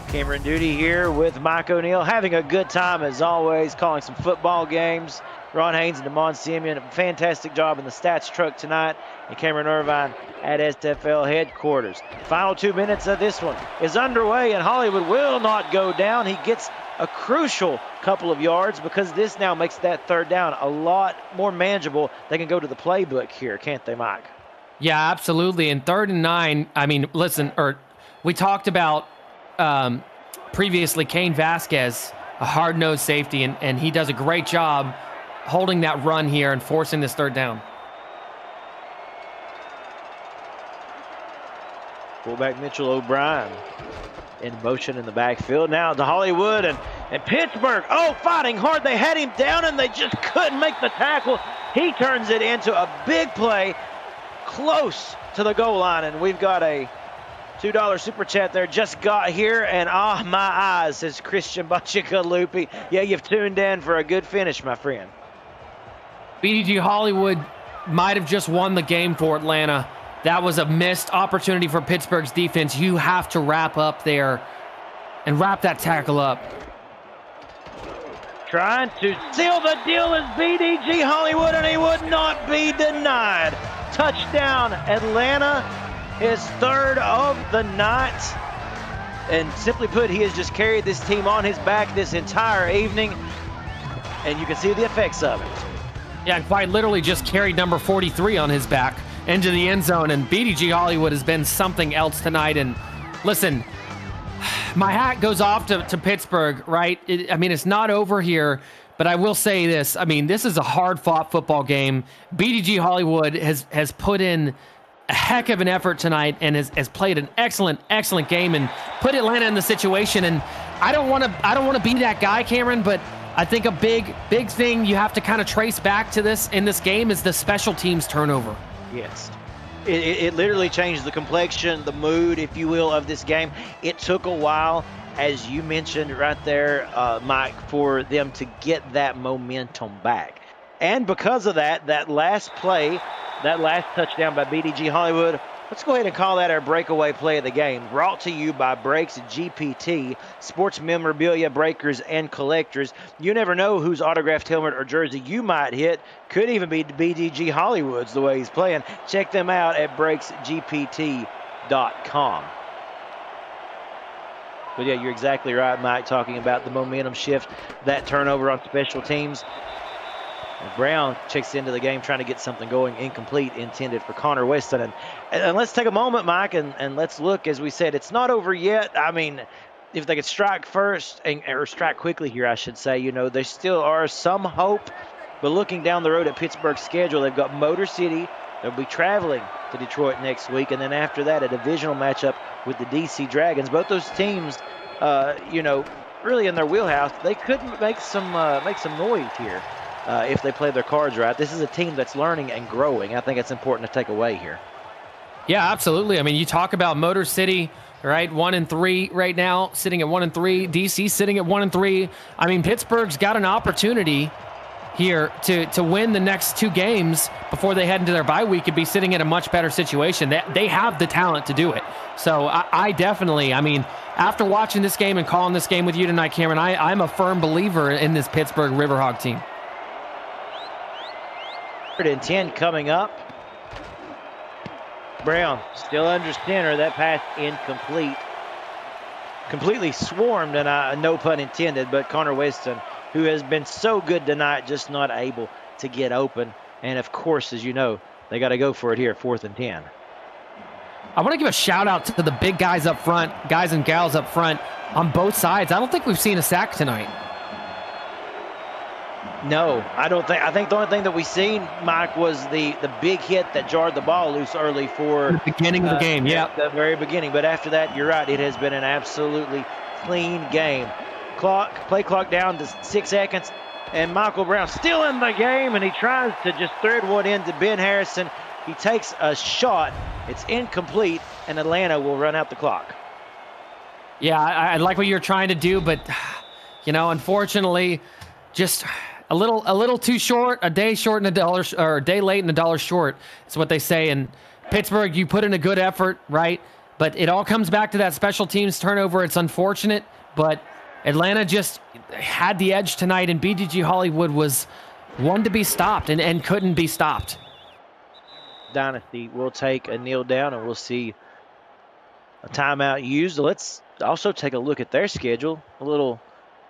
[SPEAKER 1] Cameron Duty here with Mike O'Neill, having a good time as always, calling some football games. Ron Haynes and Damon Simeon, a fantastic job in the stats truck tonight. And Cameron Irvine at SFL headquarters. Final 2 minutes of this one is underway, and Hollywood will not go down. He gets a crucial couple of yards because this now makes that 3rd down a lot more manageable. They can go to the playbook here, can't they, Mike?
[SPEAKER 2] Yeah, absolutely. And 3rd and 9, I mean, listen, we talked about previously Kane Vasquez, a hard-nosed safety, and he does a great job holding that run here and forcing this 3rd down.
[SPEAKER 1] Fullback Mitchell O'Brien in motion in the backfield. Now to Hollywood and Pittsburgh. Oh, fighting hard. They had him down and they just couldn't make the tackle. He turns it into a big play close to the goal line. And we've got a $2 super chat there. Just got here, and my eyes, says Christian Bachigalupi. Yeah, you've tuned in for a good finish, my friend.
[SPEAKER 2] BDG Hollywood might have just won the game for Atlanta. That was a missed opportunity for Pittsburgh's defense. You have to wrap up there and wrap that tackle up.
[SPEAKER 1] Trying to seal the deal is BDG Hollywood, and he would not be denied. Touchdown, Atlanta, his 3rd of the night. And simply put, he has just carried this team on his back this entire evening, and you can see the effects of it.
[SPEAKER 2] Yeah, quite literally just carried number 43 on his back into the end zone. And BDG Hollywood has been something else tonight. And listen, my hat goes off to Pittsburgh, right? I mean, it's not over here, but I will say this. I mean, this is a hard-fought football game. BDG Hollywood has put in a heck of an effort tonight and has played an excellent game and put Atlanta in the situation. And I don't want to be that guy, Cameron, but I think a big thing you have to kind of trace back to this in this game is the special teams turnover.
[SPEAKER 1] Yes. It literally changed the complexion, the mood, if you will, of this game. It took a while, as you mentioned right there, Mike, for them to get that momentum back. And because of that last play, that last touchdown by BDG Hollywood, let's go ahead and call that our breakaway play of the game. Brought to you by Breaks GPT, sports memorabilia breakers and collectors. You never know whose autographed helmet or jersey you might hit. Could even be BDG Hollywood's the way he's playing. Check them out at breaksgpt.com. But yeah, you're exactly right, Mike, talking about the momentum shift, that turnover on special teams. Brown checks into the game trying to get something going, incomplete, intended for Connor Weston. And let's take a moment, Mike, and let's look. As we said, it's not over yet. I mean, if they could strike first, or strike quickly here, I should say, you know, there still are some hope. But looking down the road at Pittsburgh's schedule, they've got Motor City. They'll be traveling to Detroit next week. And then after that, a divisional matchup with the DC Dragons. Both those teams, you know, really in their wheelhouse. They could make some noise here. If they play their cards right. This is a team that's learning and growing. I think it's important to take away here.
[SPEAKER 2] Yeah, absolutely. I mean, you talk about Motor City, right? 1-3 right now, sitting at 1-3. DC sitting at 1-3. I mean, Pittsburgh's got an opportunity here to win the next two games before they head into their bye week and be sitting in a much better situation. They have the talent to do it. So I definitely, I mean, after watching this game and calling this game with you tonight, Cameron, I'm a firm believer in this Pittsburgh Riverhawk team.
[SPEAKER 1] 10 coming up. Brown still under center. That pass incomplete. Completely swarmed, and no pun intended, but Connor Weston, who has been so good tonight, just not able to get open. And of course, as you know, they got to go for it here, 4th and 10.
[SPEAKER 2] I want to give a shout out to the big guys up front, guys and gals up front on both sides. I don't think we've seen a sack tonight.
[SPEAKER 1] No, I don't think. I think the only thing that we seen, Mike, was the big hit that jarred the ball loose early for
[SPEAKER 2] the beginning of the game. Yeah,
[SPEAKER 1] the very beginning. But after that, you're right. It has been an absolutely clean game. Play clock down to 6 seconds, and Michael Brown still in the game, and he tries to just thread one into Ben Harrison. He takes a shot. It's incomplete, and Atlanta will run out the clock.
[SPEAKER 2] Yeah, I like what you're trying to do, but you know, unfortunately, just a little too short, a day short and a dollar, or a day late and a dollar short is what they say. And Pittsburgh, you put in a good effort, right? But it all comes back to that special teams turnover. It's unfortunate, but Atlanta just had the edge tonight, and BDG Hollywood was one to be stopped and couldn't be stopped.
[SPEAKER 1] Dynasty will take a kneel down, and we'll see a timeout used. Let's also take a look at their schedule a little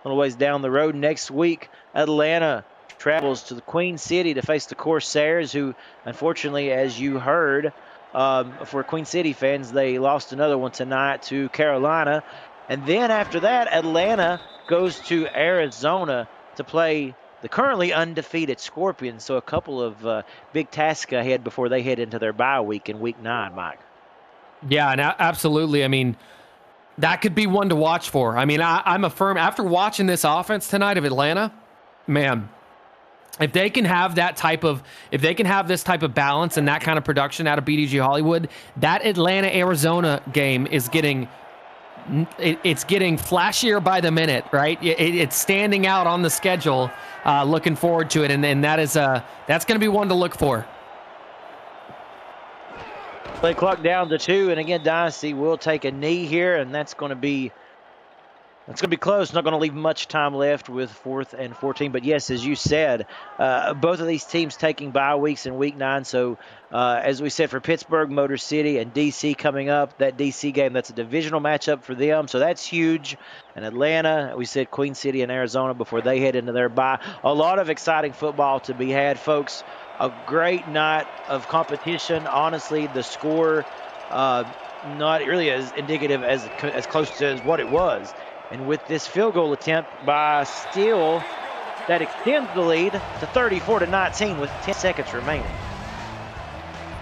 [SPEAKER 1] ways down the road. Next week, Atlanta travels to the Queen City to face the Corsairs, who, unfortunately, as you heard, for Queen City fans, they lost another one tonight to Carolina. And then after that, Atlanta goes to Arizona to play the currently undefeated Scorpions. So a couple of big tasks ahead before they head into their bye week in Week 9, Mike.
[SPEAKER 2] Yeah, and absolutely. I mean, that could be one to watch for. I mean, I'm a firm, after watching this offense tonight of Atlanta, man, if they can have this type of balance and that kind of production out of BDG Hollywood, that Atlanta-Arizona game is getting flashier by the minute, right? It's standing out on the schedule. Looking forward to it, and that's going to be one to look for.
[SPEAKER 1] Play clock down to 2, and again, Dynasty will take a knee here, and that's going to be It's going to be close. Not going to leave much time left with 4th and 14. But yes, as you said, both of these teams taking bye weeks in Week 9. So as we said, for Pittsburgh, Motor City, and DC coming up, that DC game, that's a divisional matchup for them. So that's huge. And Atlanta, we said Queen City and Arizona before they head into their bye. A lot of exciting football to be had, folks. A great night of competition. Honestly, the score not really as indicative as close to what it was. And with this field goal attempt by Steele, that extends the lead to 34-19 with 10 seconds remaining.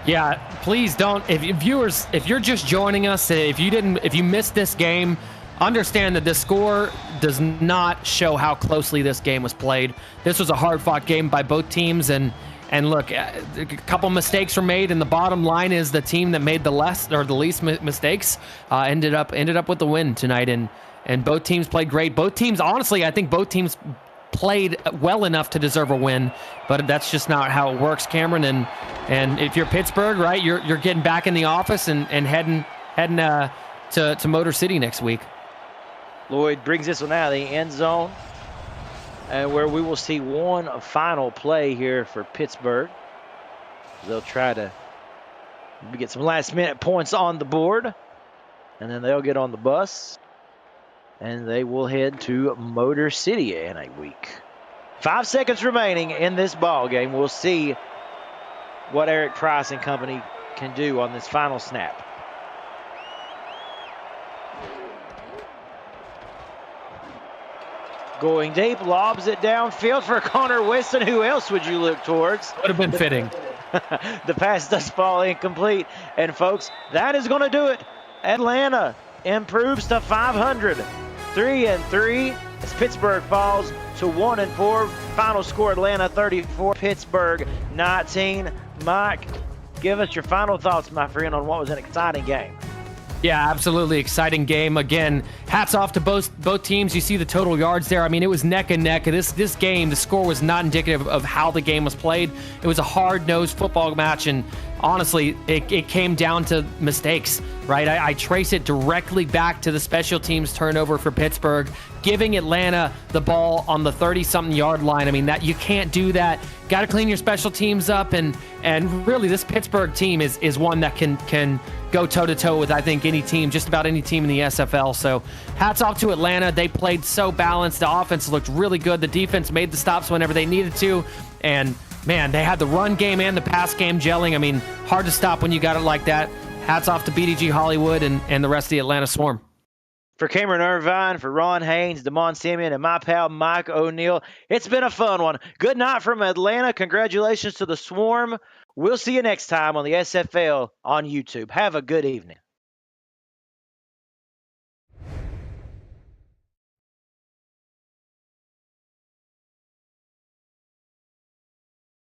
[SPEAKER 2] Yeah, please don't. If viewers, if you're just joining us, if you missed this game, understand that the score does not show how closely this game was played. This was a hard-fought game by both teams, and look, a couple mistakes were made, and the bottom line is the team that made the least mistakes ended up with the win tonight. And both teams played great. Both teams, honestly, I think both teams played well enough to deserve a win, but that's just not how it works, Cameron. And if you're Pittsburgh, right, you're getting back in the office and heading to Motor City next week.
[SPEAKER 1] Lloyd brings this one out of the end zone, where we will see one final play here for Pittsburgh. They'll try to get some last-minute points on the board, and then they'll get on the bus. And they will head to Motor City in a week. 5 seconds remaining in this ball game. We'll see what Eric Price and company can do on this final snap. Going deep, lobs it downfield for Connor Weston. Who else would you look towards?
[SPEAKER 2] Would have been fitting.
[SPEAKER 1] The pass does fall incomplete. And folks, that is going to do it. Atlanta improves to 500. 3-3 as Pittsburgh falls to 1-4. Final score: Atlanta 34, Pittsburgh 19. Mike, give us your final thoughts, my friend, on what was an exciting game.
[SPEAKER 2] Yeah, absolutely exciting game. Again, hats off to both teams. You see the total yards there. I mean, it was neck and neck. This game, the score was not indicative of how the game was played. It was a hard-nosed football match, and honestly, it came down to mistakes, right? I trace it directly back to the special teams turnover for Pittsburgh, giving Atlanta the ball on the 30-something yard line. I mean, that you can't do that. Got to clean your special teams up, and really, this Pittsburgh team is one that can go toe-to-toe with, I think, any team, just about any team in the SFL. So hats off to Atlanta. They played so balanced. The offense looked really good. The defense made the stops whenever they needed to. And, man, they had the run game and the pass game gelling. I mean, hard to stop when you got it like that. Hats off to BDG Hollywood and the rest of the Atlanta Swarm.
[SPEAKER 1] For Cameron Irvine, for Ron Haynes, Damon Simeon, and my pal Mike O'Neill, it's been a fun one. Good night from Atlanta. Congratulations to the Swarm. We'll see you next time on the SFL on YouTube. Have a good evening.